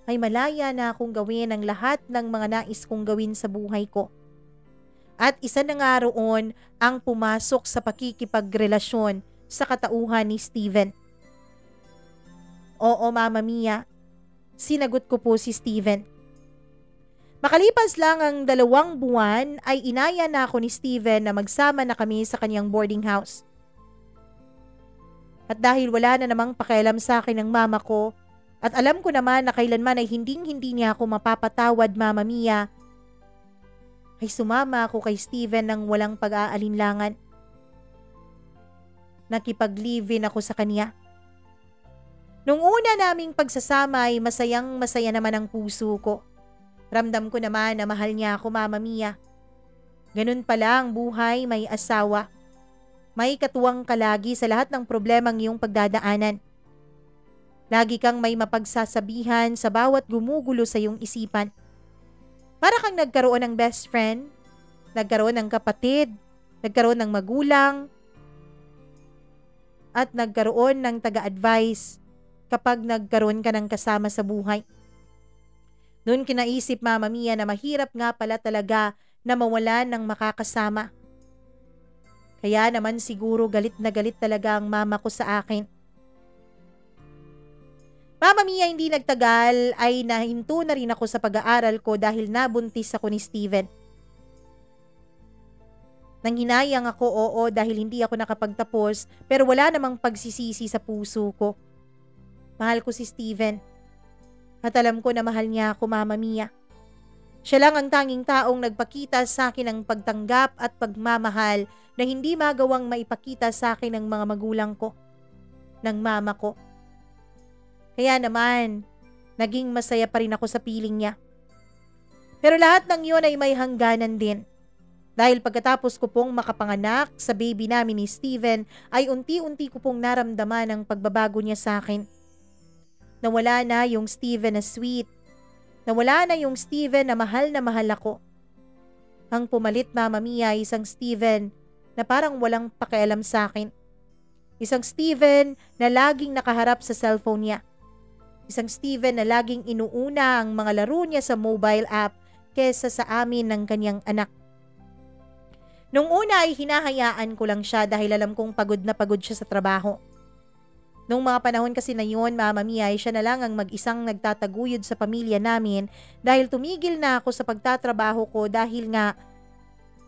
ay malaya na akong gawin ang lahat ng mga nais kong gawin sa buhay ko. At isa na nga roon ang pumasok sa pakikipagrelasyon sa katauhan ni Steven. Oo, Mama Mia, sinagot ko po si Steven. Makalipas lang ang 2 buwan ay inaya na ako ni Steven na magsama na kami sa kanyang boarding house. At dahil wala na namang pakialam sa akin ng mama ko, at alam ko naman na kailanman ay hindi niya ako mapapatawad, Mama Mia, ay sumama ako kay Steven ng walang pag-aalinlangan. Nakipag-live-in ako sa kanya. Nung una naming pagsasama ay masayang-masaya naman ang puso ko. Ramdam ko naman na mahal niya ako, Mama Mia. Ganun pala ang buhay, may asawa. May katuwang ka lagi sa lahat ng problemang iyong pagdadaanan. Lagi kang may mapagsasabihan sa bawat gumugulo sa iyong isipan. Para kang nagkaroon ng best friend, nagkaroon ng kapatid, nagkaroon ng magulang, at nagkaroon ng taga-advise kapag nagkaroon ka ng kasama sa buhay. Noon kinaisip, Mama Mia, na mahirap nga pala talaga na mawalan ng makakasama. Kaya naman siguro galit na galit talaga ang mama ko sa akin. Mama Mia, hindi nagtagal ay nahinto na rin ako sa pag-aaral ko dahil nabuntis ako ni Steven. Nanghinayang ako, oo, dahil hindi ako nakapagtapos, pero wala namang pagsisisi sa puso ko. Mahal ko si Steven. At alam ko na mahal niya ako, Mama Mia. Siya lang ang tanging taong nagpakita sa akin ng pagtanggap at pagmamahal na hindi magawang maipakita sa akin ng mga magulang ko, ng mama ko. Kaya naman, naging masaya pa rin ako sa piling niya. Pero lahat ng yun ay may hangganan din. Dahil pagkatapos ko pong makapanganak sa baby namin ni Steven, ay unti-unti ko pong naramdaman ang pagbabago niya sa akin. Nawala na yung Steven na sweet. Nawala na yung Steven na mahal ako. Ang pumalit, Mama Mia, ay isang Steven na parang walang pakialam sa akin. Isang Steven na laging nakaharap sa cellphone niya. Isang Steven na laging inuuna ang mga laro niya sa mobile app kesa sa amin ng kanyang anak. Nung una ay hinahayaan ko lang siya dahil alam kong pagod na pagod siya sa trabaho. Nung mga panahon kasi na yun, Mama Mia, ay siya na lang ang mag-isang nagtataguyod sa pamilya namin dahil tumigil na ako sa pagtatrabaho ko dahil nga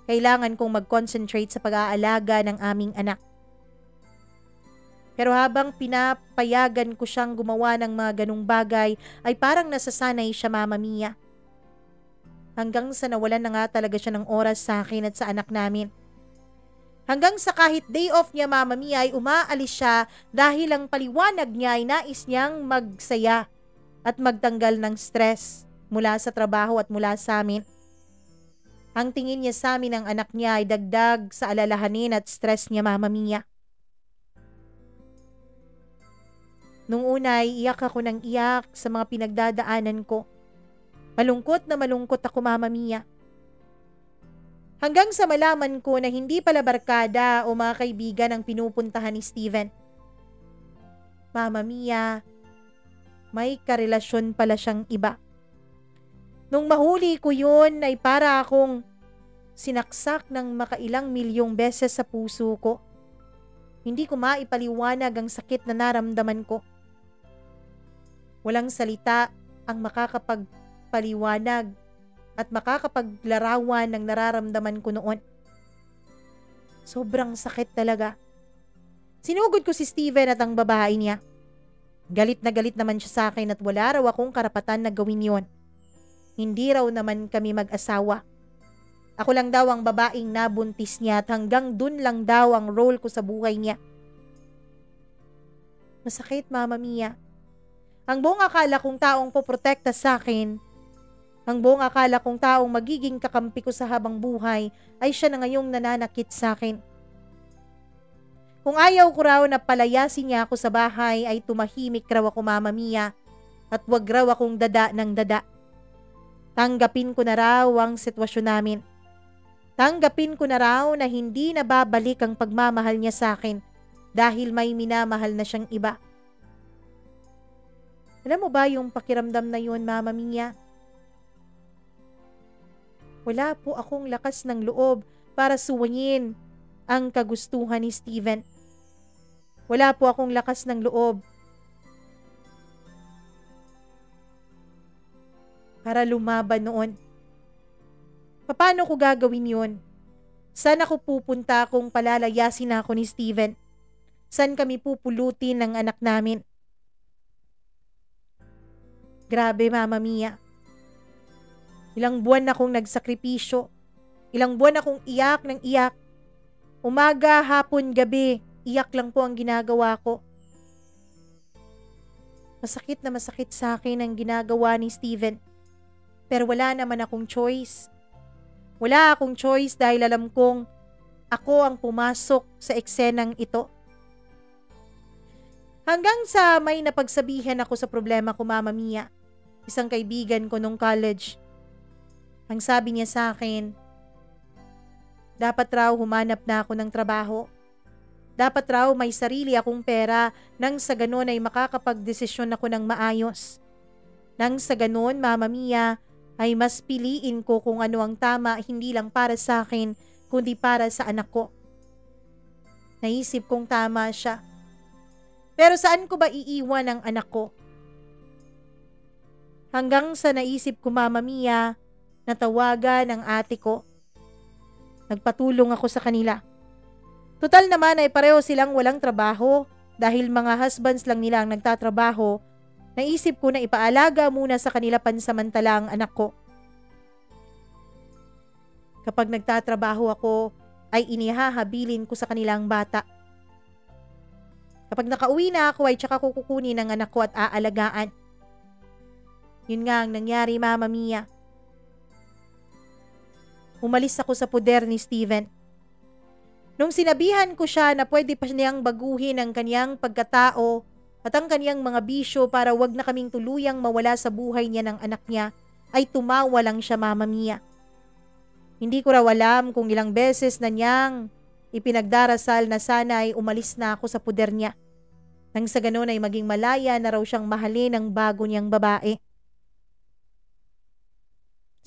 kailangan kong mag-concentrate sa pag-aalaga ng aming anak. Pero habang pinapayagan ko siyang gumawa ng mga ganung bagay, ay parang nasasanay siya, Mama Mia. Hanggang sa nawalan na nga talaga siya ng oras sa akin at sa anak namin. Hanggang sa kahit day off niya, Mama Mia, ay umaalis siya dahil ang paliwanag niya ay nais niyang magsaya at magtanggal ng stress mula sa trabaho at mula sa amin. Ang tingin niya sa amin ng anak niya ay dagdag sa alalahanin at stress niya, Mama Mia. Nung una ay iyak ako ng iyak sa mga pinagdadaanan ko. Malungkot na malungkot ako, Mama Mia. Hanggang sa malaman ko na hindi pala barkada o mga kaibigan ang pinupuntahan ni Steven. Mama Mia, may karelasyon pala siyang iba. Nung mahuli ko yun ay para akong sinaksak ng makailang milyong beses sa puso ko. Hindi ko maipaliwanag ang sakit na naramdaman ko. Walang salita ang makakapagpaliwanag at makakapaglarawan ng nararamdaman ko noon. Sobrang sakit talaga. Sinugod ko si Steven at ang babae niya. Galit na galit naman siya sa akin at wala raw akong karapatan na gawin yon. Hindi raw naman kami mag-asawa. Ako lang daw ang babaeng nabuntis niya at hanggang dun lang daw ang role ko sa buhay niya. Masakit, Mama Mia. Ang buong akala kong taong poprotekta sa akin, ang buong akala kong taong magiging kakampi ko sa habang buhay ay siya na ngayong nananakit sa akin. Kung ayaw ko raw na palayasin niya ako sa bahay ay tumahimik raw ako, Mama Mia, at wag raw akong dada ng dada. Tanggapin ko na raw ang sitwasyon namin. Tanggapin ko na raw na hindi na babalik ang pagmamahal niya sa akin dahil may minamahal na siyang iba. Alam mo ba yung pakiramdam na yun, Mama Mia? Wala po akong lakas ng loob para suwayin ang kagustuhan ni Steven. Wala po akong lakas ng loob para lumaban noon. Paano ko gagawin yun? Saan ako pupunta kung palalayasin ako ni Steven? Saan kami pupulutin ng anak namin? Grabe, Mama Mia. Ilang buwan akong nagsakripisyo. Ilang buwan akong iyak ng iyak. Umaga, hapon, gabi, iyak lang po ang ginagawa ko. Masakit na masakit sa akin ang ginagawa ni Steven. Pero wala naman akong choice. Wala akong choice dahil alam kong ako ang pumasok sa eksenang ito. Hanggang sa may napagsabihan ako sa problema ko, Mama Mia, isang kaibigan ko nung college. Ang sabi niya sa akin, dapat raw humanap na ako ng trabaho. Dapat raw may sarili akong pera nang sa ganon ay makakapagdesisyon ako ng maayos. Nang sa ganon, Mama Mia, ay mas piliin ko kung ano ang tama hindi lang para sa akin, kundi para sa anak ko. Naisip kong tama siya. Pero saan ko ba iiwan ang anak ko? Hanggang sa naisip ko, Mama Mia, natawagan ang ate ko. Nagpatulong ako sa kanila. Total naman ay pareho silang walang trabaho dahil mga husbands lang nila ang nagtatrabaho. Naisip ko na ipaalaga muna sa kanila pansamantala ang anak ko. Kapag nagtatrabaho ako, ay inihahabilin ko sa kanilang bata. Kapag nakauwi na ako ay tsaka ko kukunin ang anak ko at aalagaan. Yun nga ang nangyari, Mama Mia. Umalis ako sa poder ni Steven. Nung sinabihan ko siya na pwede pa niyang baguhin ang kanyang pagkatao at ang kanyang mga bisyo para wag na kaming tuluyang mawala sa buhay niya ng anak niya, ay tumawa lang siya, Mama Mia. Hindi ko raw alam kung ilang beses na niyang ipinagdarasal na sana ay umalis na ako sa poder niya. Nang sa ganon ay maging malaya na raw siyang mahalin ng bago niyang babae.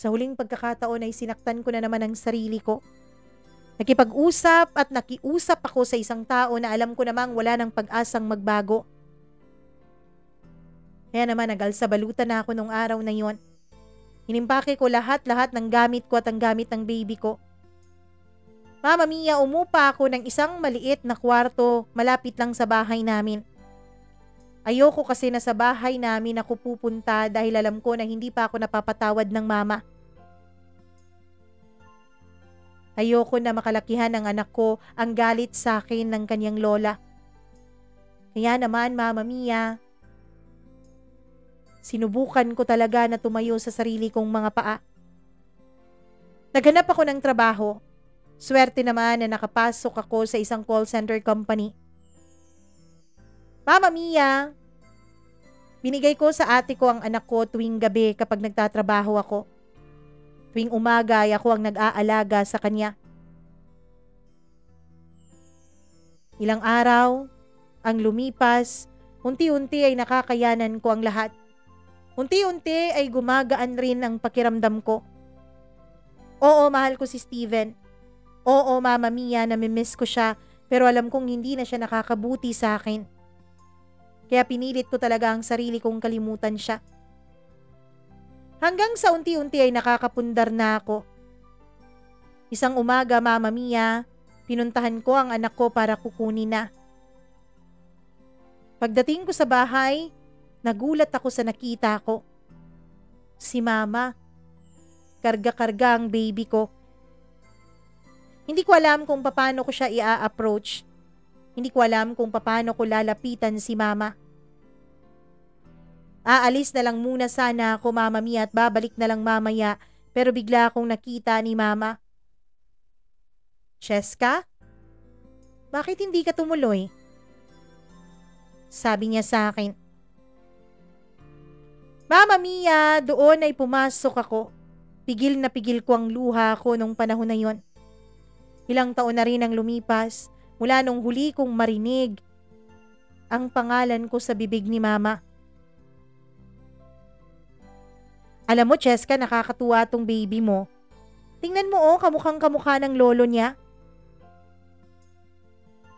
Sa huling pagkakataon ay sinaktan ko na naman ang sarili ko. Nakipag-usap at nakiusap ako sa isang tao na alam ko namang wala ng pag-asang magbago. Kaya naman nagalsabalutan na ako nung araw na yon. Inimpake ko lahat-lahat ng gamit ko at ang gamit ng baby ko. Mama Mia, umupa ako ng isang maliit na kwarto malapit lang sa bahay namin. Ayoko kasi na sa bahay namin ako pupunta dahil alam ko na hindi pa ako napapatawad ng mama. Ayoko na makalakihan ng anak ko ang galit sa akin ng kanyang lola. Kaya naman, Mama Mia, sinubukan ko talaga na tumayo sa sarili kong mga paa. Naghanap ako ng trabaho. Swerte naman na nakapasok ako sa isang call center company. Mama Mia, binigay ko sa ate ko ang anak ko tuwing gabi kapag nagtatrabaho ako. Tuwing umaga ay ako ang nag-aalaga sa kanya. Ilang araw ang lumipas, unti-unti ay nakakayanan ko ang lahat. Unti-unti ay gumagaan rin ang pakiramdam ko. Oo, mahal ko si Steven. Oo, Mama Mia, namimiss ko siya, pero alam kong hindi na siya nakakabuti sa akin. Kaya pinilit ko talaga ang sarili kong kalimutan siya. Hanggang sa unti-unti ay nakakapundar na ako. Isang umaga, Mama Mia, pinuntahan ko ang anak ko para kukunin na. Pagdating ko sa bahay, nagulat ako sa nakita ko. Si Mama, karga-karga ang baby ko. Hindi ko alam kung paano ko siya i-approach. Hindi ko alam kung paano ko lalapitan si Mama. Aalis na lang muna sana ako, Mama Mia, at babalik na lang mamaya, pero bigla akong nakita ni Mama. Cheska? Bakit hindi ka tumuloy? Sabi niya sa akin. Mama Mia, doon ay pumasok ako. Pigil na pigil ko ang luha ko nung panahon na yon. Ilang taon na rin ang lumipas mula nung huli kong marinig ang pangalan ko sa bibig ni Mama. Alam mo, Cheska, nakakatuwa tong baby mo. Tingnan mo kamukhang kamukha ng lolo niya.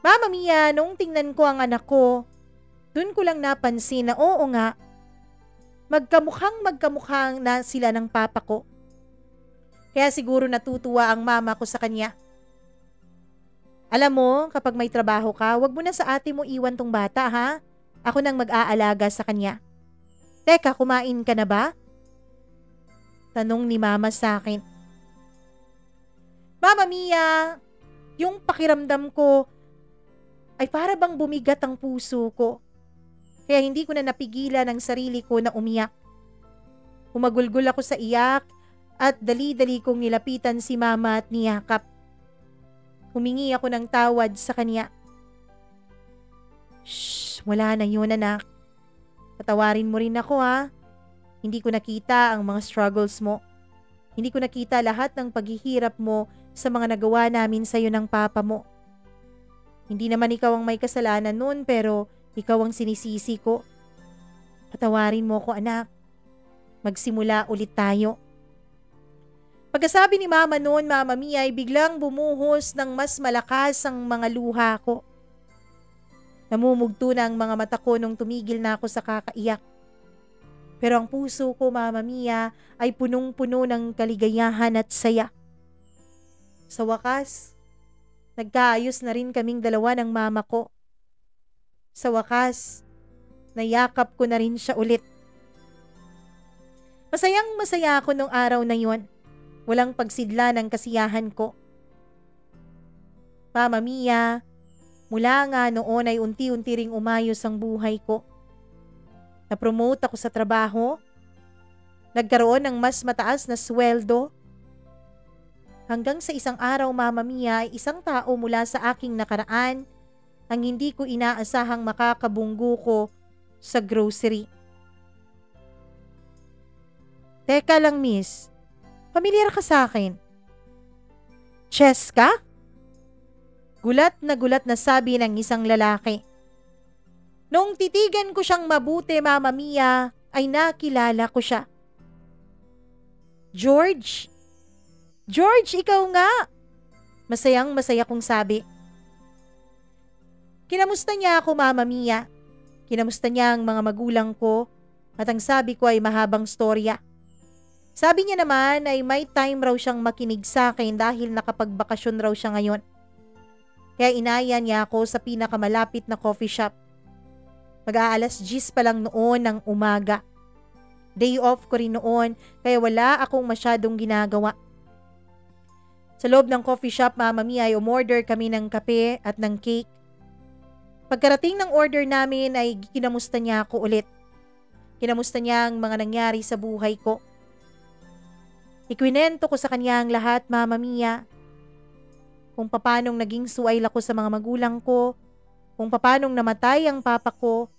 Mama Mia, nung tingnan ko ang anak ko, dun ko lang napansin na oo nga, magkamukhang na sila ng papa ko. Kaya siguro natutuwa ang mama ko sa kanya. Alam mo, kapag may trabaho ka, wag mo na sa ate mo iwan tong bata, ha? Ako nang mag-aalaga sa kanya. Teka, kumain ka na ba? Tanong ni Mama sa akin. Mama Mia, yung pakiramdam ko ay para bang bumigat ang puso ko. Kaya hindi ko na napigilan ang sarili ko na umiyak. Humagulgol ako sa iyak at dali-dali kong nilapitan si Mama at niyakap. Humingi ako ng tawad sa kanya. Shh, wala na yun, anak. Patawarin mo rin ako, ha? Hindi ko nakita ang mga struggles mo. Hindi ko nakita lahat ng paghihirap mo sa mga nagawa namin sa'yo ng papa mo. Hindi naman ikaw ang may kasalanan nun, pero ikaw ang sinisisi ko. Patawarin mo ko, anak. Magsimula ulit tayo. Pagkasabi ni Mama noon, Mama Mia, ay biglang bumuhos ng mas malakas ang mga luha ko. Namumugto na ang mga mata ko nung tumigil na ako sa kakaiyak. Pero ang puso ko, Mama Mia, ay punong-puno ng kaligayahan at saya. Sa wakas, nagkaayos na rin kaming dalawa ng mama ko. Sa wakas, nayakap ko na rin siya ulit. Masayang masaya ako nung araw na yon. Walang pagsidla ng kasiyahan ko. Mama Mia, mula nga noon ay unti-unti ring umayos ang buhay ko. Na-promote ako sa trabaho. Nagkaroon ng mas mataas na sweldo. Hanggang sa isang araw, Mama Mia, ay isang tao mula sa aking nakaraan ang hindi ko inaasahang makakabunggo ko sa grocery. Teka lang, miss. Pamilyar ka sa akin. Cheska? Gulat na sabi ng isang lalaki. Nung titigan ko siyang mabuti, Mama Mia, ay nakilala ko siya. George? George, ikaw nga! Masayang masaya kong sabi. Kinamusta niya ako, Mama Mia. Kinamusta niya ang mga magulang ko at ang sabi ko ay mahabang storya. Sabi niya naman ay may time raw siyang makinig sa akin dahil nakapagbakasyon raw siya ngayon. Kaya inaya niya ako sa pinakamalapit na coffee shop. Mag-aalas 10 pa lang noon ng umaga. Day off ko rin noon kaya wala akong masyadong ginagawa. Sa loob ng coffee shop, Mama Mia, ay umorder kami ng kape at ng cake. Pagkarating ng order namin ay kinamusta niya ako ulit. Kinamusta niya ang mga nangyari sa buhay ko. Ikwinento ko sa kanya ang lahat, Mama Mia. Kung papanong naging suwail ako sa mga magulang ko, kung papanong namatay ang papa ko,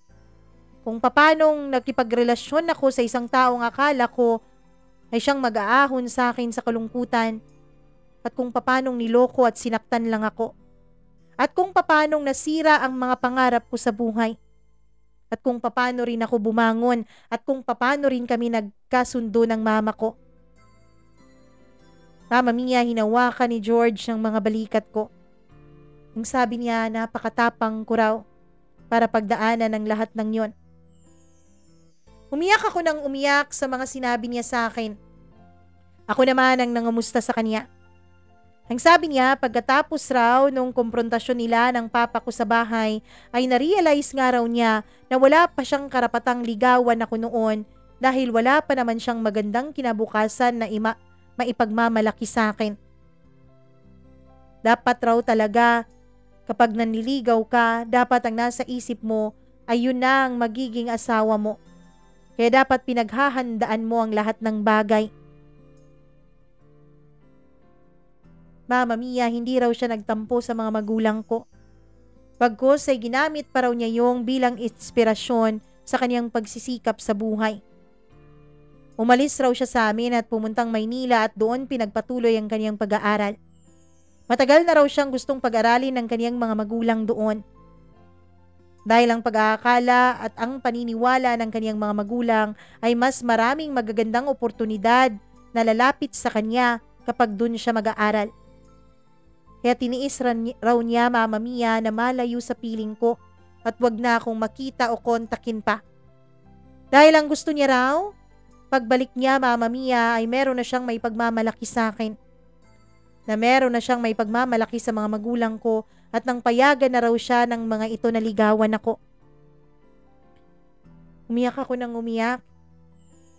kung papanong nakipagrelasyon ako sa isang taong akala ko ay siyang mag-aahon sa akin sa kalungkutan, at kung papanong niloko at sinaktan lang ako, at kung papanong nasira ang mga pangarap ko sa buhay, at kung papano rin ako bumangon, at kung papano rin kami nagkasundo ng mama ko. Mama Mia, hinawakan ni George ang mga balikat ko. Ang sabi niya, napakatapang ko raw para pagdaanan ng lahat ng yon. Umiyak ako ng umiyak sa mga sinabi niya sa akin. Ako naman ang nangamusta sa kanya. Ang sabi niya, pagkatapos raw nung komprontasyon nila ng papa ko sa bahay, ay narealize nga raw niya na wala pa siyang karapatang ligawan ako noon dahil wala pa naman siyang magandang kinabukasan na maipagmamalaki sa akin. Dapat raw talaga kapag nanliligaw ka, dapat ang nasa isip mo ay yun na ang magiging asawa mo. Kaya dapat pinaghahandaan mo ang lahat ng bagay. Mama Mia, hindi raw siya nagtampo sa mga magulang ko. Pagkos ay ginamit pa raw niya yung bilang inspirasyon sa kanyang pagsisikap sa buhay. Umalis raw siya sa amin at pumuntang Maynila at doon pinagpatuloy ang kanyang pag-aaral. Matagal na raw siyang gustong pag-aralin ng kanyang mga magulang doon. Dahil ang pag-aakala at ang paniniwala ng kanyang mga magulang ay mas maraming magagandang oportunidad na lalapit sa kanya kapag doon siya mag-aaral. Kaya tiniis raw niya, Mama Mia, na malayo sa piling ko at wag na akong makita o kontakin pa. Dahil ang gusto niya raw, pagbalik niya, Mama Mia, ay meron na siyang may pagmamalaki sa akin. Na meron na siyang may pagmamalaki sa mga magulang ko at nang payagan na raw siya ng mga ito na ligawan ako. Umiyak ako ng umiyak.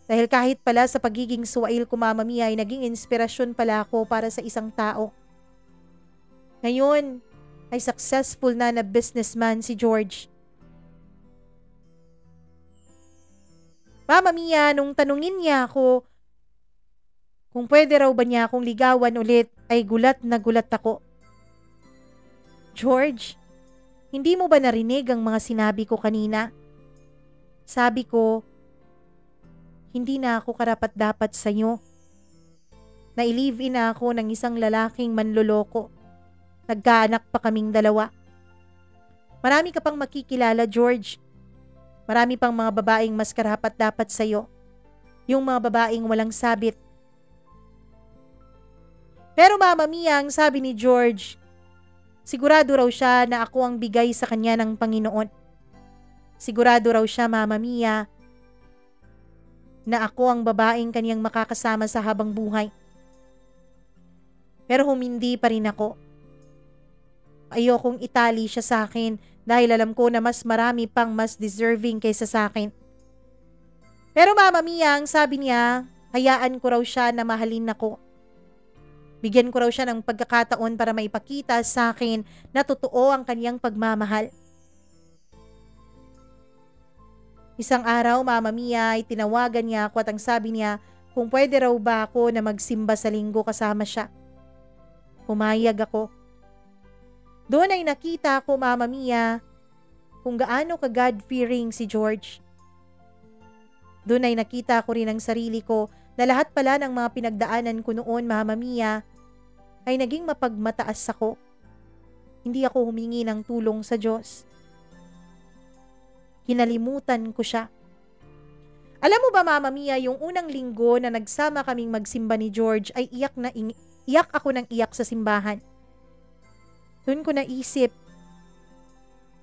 Dahil kahit pala sa pagiging suwail ko, Mama Mia, ay naging inspirasyon pala ako para sa isang tao. Ngayon ay successful na businessman si George. Mama Mia, nung tanungin niya ako kung pwede raw ba niya akong ligawan ulit, ay gulat na gulat ako. George, hindi mo ba narinig ang mga sinabi ko kanina? Sabi ko, hindi na ako karapat-dapat sa'yo. Na-live-in na ako ng isang lalaking manloloko. Nagkaanak pa kaming dalawa. Marami ka pang makikilala, George. Marami pang mga babaeng mas karapat-dapat sa'yo. Yung mga babaeng walang sabit. Pero Mama Mia, ang sabi ni George, sigurado raw siya na ako ang bigay sa kanya ng Panginoon. Sigurado raw siya, Mama Mia, na ako ang babaeng kaniyang makakasama sa habang buhay. Pero humindi pa rin ako. Ayokong itali siya sa akin dahil alam ko na mas marami pang mas deserving kaysa sa akin. Pero Mama Mia, ang sabi niya, hayaan ko raw siya na mahalin ako. Bigyan ko raw siya ng pagkakataon para maipakita sa akin na totoo ang kaniyang pagmamahal. Isang araw, Mama Mia, ay tinawagan niya ako at ang sabi niya kung pwede raw ba ako na magsimba sa linggo kasama siya. Pumayag ako. Doon ay nakita ko, Mama Mia, kung gaano ka God-fearing si George. Doon ay nakita ko rin ang sarili ko na lahat pala ng mga pinagdaanan ko noon, Mama Mia, ay naging mapagmataas ako. Hindi ako humingi ng tulong sa Diyos. Kinalimutan ko siya. Alam mo ba, Mama Mia, yung unang linggo na nagsama kaming magsimba ni George ay iyak ako ng iyak sa simbahan. Doon ko naisip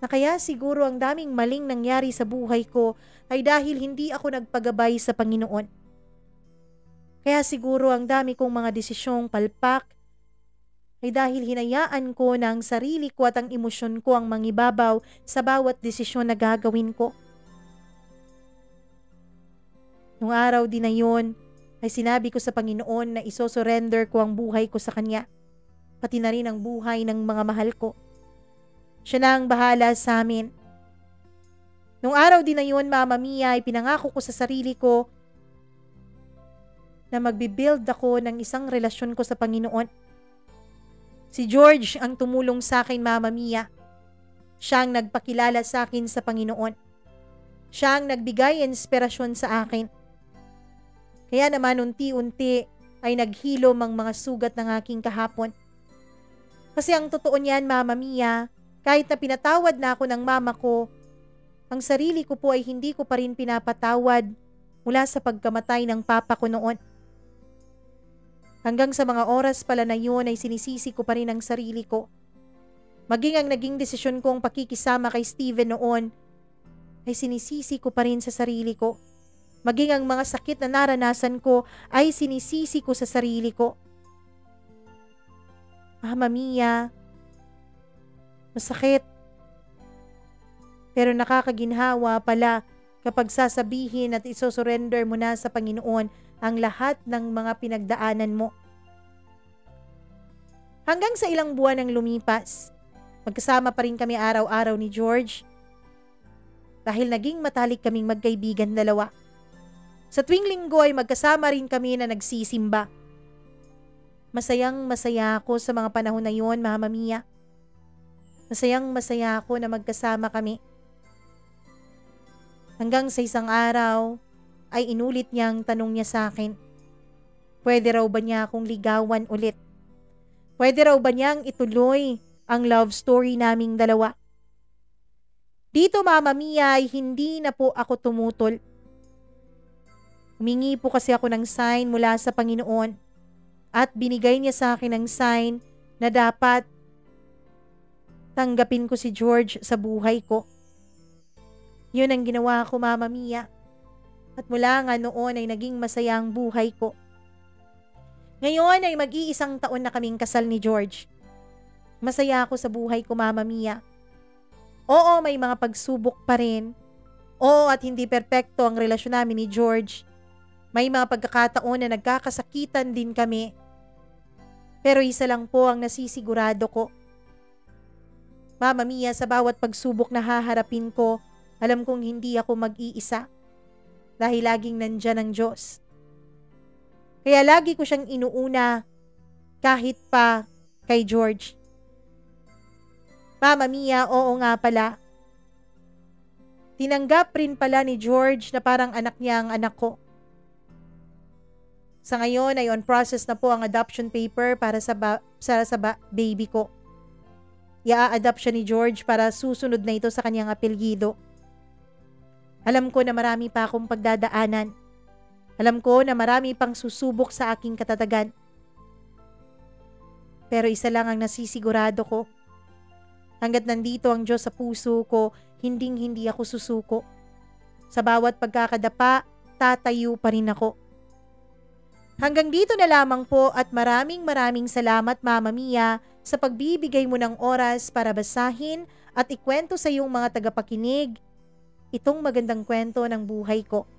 na kaya siguro ang daming maling nangyari sa buhay ko ay dahil hindi ako nagpagabay sa Panginoon. Kaya siguro ang dami kong mga desisyong palpak ay dahil hinayaan ko na ang sarili ko at ang emosyon ko ang mangibabaw sa bawat desisyon na gagawin ko. Nung araw din na yun, ay sinabi ko sa Panginoon na isosurrender ko ang buhay ko sa Kanya, pati na rin ang buhay ng mga mahal ko. Siya na ang bahala sa amin. Nung araw din na yun, Mama Mia, ay pinangako ko sa sarili ko na magbibuild ako ng isang relasyon ko sa Panginoon. Si George ang tumulong sa akin, Mama Mia. Siya ang nagpakilala sa akin sa Panginoon. Siya ang nagbigay inspirasyon sa akin. Kaya naman unti-unti ay naghilom ang mga sugat ng aking kahapon. Kasi ang totoo niyan, Mama Mia, kahit na pinatawad na ako ng mama ko, ang sarili ko po ay hindi ko pa rin pinapatawad mula sa pagkamatay ng papa ko noon. Hanggang sa mga oras pala na yun ay sinisisi ko pa rin ang sarili ko. Maging ang naging desisyon kong pakikisama kay Steven noon ay sinisisi ko pa rin sa sarili ko. Maging ang mga sakit na naranasan ko ay sinisisi ko sa sarili ko. Mama Mia, masakit. Pero nakakaginhawa pala kapag sasabihin at isosurrender mo na sa Panginoon ang lahat ng mga pinagdaanan mo. Hanggang sa ilang buwan ang lumipas, magkasama pa rin kami araw-araw ni George dahil naging matalik kaming magkaibigan dalawa. Sa tuwing linggo ay magkasama rin kami na nagsisimba. Masayang masaya ako sa mga panahon na yon, Mama Mia. Masayang masaya ako na magkasama kami. Hanggang sa isang araw ay inulit niyang tanong niya sa akin. Pwede raw ba niya akong ligawan ulit? Pwede raw ba niyang ituloy ang love story naming dalawa? Dito, Mama Mia, ay hindi na po ako tumutol. Humingi po kasi ako ng sign mula sa Panginoon at binigay niya sa akin ng sign na dapat tanggapin ko si George sa buhay ko. Yun ang ginawa ko, Mama Mia. At mula nga noon ay naging masaya ang buhay ko. Ngayon ay mag-iisang taon na kaming kasal ni George. Masaya ako sa buhay ko, Mama Mia. Oo, may mga pagsubok pa rin. Oo, at hindi perpekto ang relasyon namin ni George. May mga pagkakataon na nagkakasakitan din kami. Pero isa lang po ang nasisigurado ko. Mama Mia, sa bawat pagsubok na haharapin ko, alam kong hindi ako mag-iisa. Dahil laging nandyan ang Diyos. Kaya lagi ko siyang inuuna kahit pa kay George. Mama Mia, oo nga pala. Tinanggap rin pala ni George na parang anak niya ang anak ko. Sa ngayon ay on process na po ang adoption paper para sa baby ko. Ia-adopt siya ni George para susunod na ito sa kanyang apelyido. Alam ko na marami pa akong pagdadaanan. Alam ko na marami pang susubok sa aking katatagan. Pero isa lang ang nasisigurado ko. Hanggat nandito ang Diyos sa puso ko, hinding-hindi ako susuko. Sa bawat pagkakadapa, tatayo pa rin ako. Hanggang dito na lamang po at maraming salamat, Mama Mia, sa pagbibigay mo ng oras para basahin at ikwento sa iyong mga tagapakinig itong magandang kwento ng buhay ko.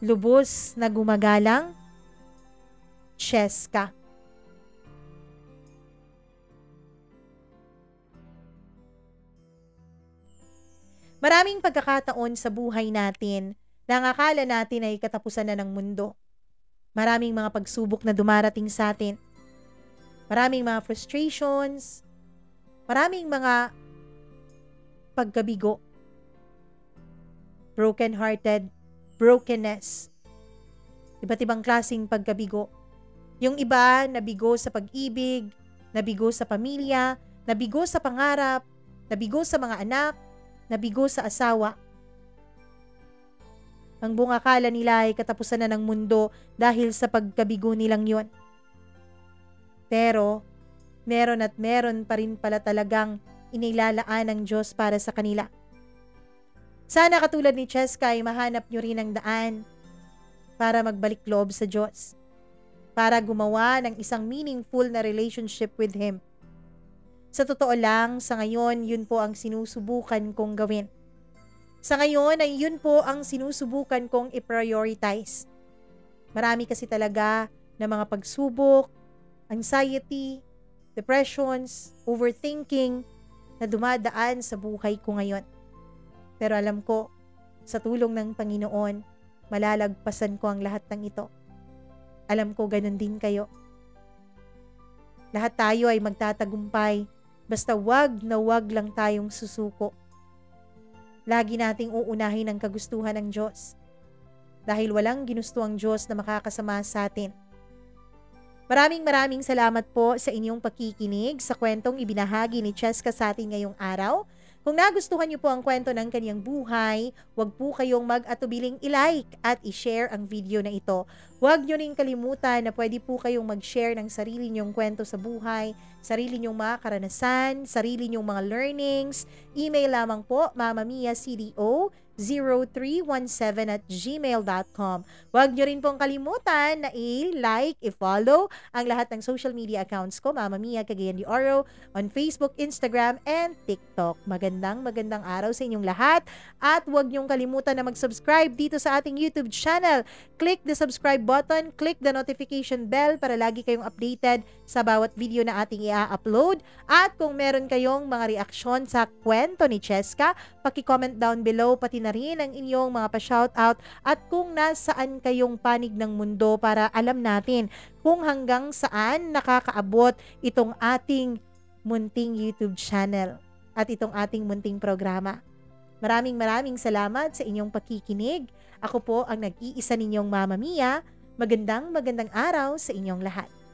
Lubos na gumagalang, Cheska. Maraming pagkakataon sa buhay natin na ang akala natin ay katapusan na ng mundo. Maraming mga pagsubok na dumarating sa atin. Maraming mga frustrations. Maraming mga pagkabigo. Broken-hearted, brokenness. Iba't ibang klaseng pagkabigo. Yung iba, nabigo sa pag-ibig, nabigo sa pamilya, nabigo sa pangarap, nabigo sa mga anak, nabigo sa asawa. Ang buong akala nila ay katapusan na ng mundo dahil sa pagkabigo nilang yon. Pero, meron pa rin pala talagang inilalaan ng Diyos para sa kanila. Sana katulad ni Cheska ay mahanap nyo rin ang daan para magbalik loob sa Diyos. Para gumawa ng isang meaningful na relationship with Him. Sa totoo lang, sa ngayon, yun po ang sinusubukan kong gawin. Sa ngayon ay yun po ang sinusubukan kong i-prioritize. Marami kasi talaga na mga pagsubok, anxiety, depressions, overthinking na dumadaan sa buhay ko ngayon. Pero alam ko, sa tulong ng Panginoon, malalagpasan ko ang lahat ng ito. Alam ko ganun din kayo. Lahat tayo ay magtatagumpay, basta wag na wag lang tayong susuko. Lagi nating uunahin ang kagustuhan ng Diyos. Dahil walang ginusto ang Diyos na makakasama sa atin. Maraming salamat po sa inyong pakikinig sa kwentong ibinahagi ni Cheska sa atin ngayong araw. Kung nagustuhan niyo po ang kwento ng kanyang buhay, huwag po kayong mag-atubiling i-like at i-share ang video na ito. Huwag niyo ring kalimutan na pwede po kayong mag-share ng sarili niyong kwento sa buhay, sarili niyong mga karanasan, sarili niyong mga learnings. Email lamang po, mamamiacdo 0317@gmail.com. Huwag nyo rin pong kalimutan na i-like, i-follow ang lahat ng social media accounts ko, Mama Mia Cagayan de Oro, on Facebook, Instagram, and TikTok. Magandang araw sa inyong lahat at huwag nyong kalimutan na mag-subscribe dito sa ating YouTube channel. Click the subscribe button, click the notification bell para lagi kayong updated sa bawat video na ating i-upload. At kung meron kayong mga reaksyon sa kwento ni Cheska, paki-comment down below, pati na rin ang inyong mga pa-shoutout at kung nasaan kayong panig ng mundo para alam natin kung hanggang saan nakakaabot itong ating munting YouTube channel at itong ating munting programa. Maraming salamat sa inyong pakikinig. Ako po ang nag-iisa ninyong Mama Mia. Magandang araw sa inyong lahat.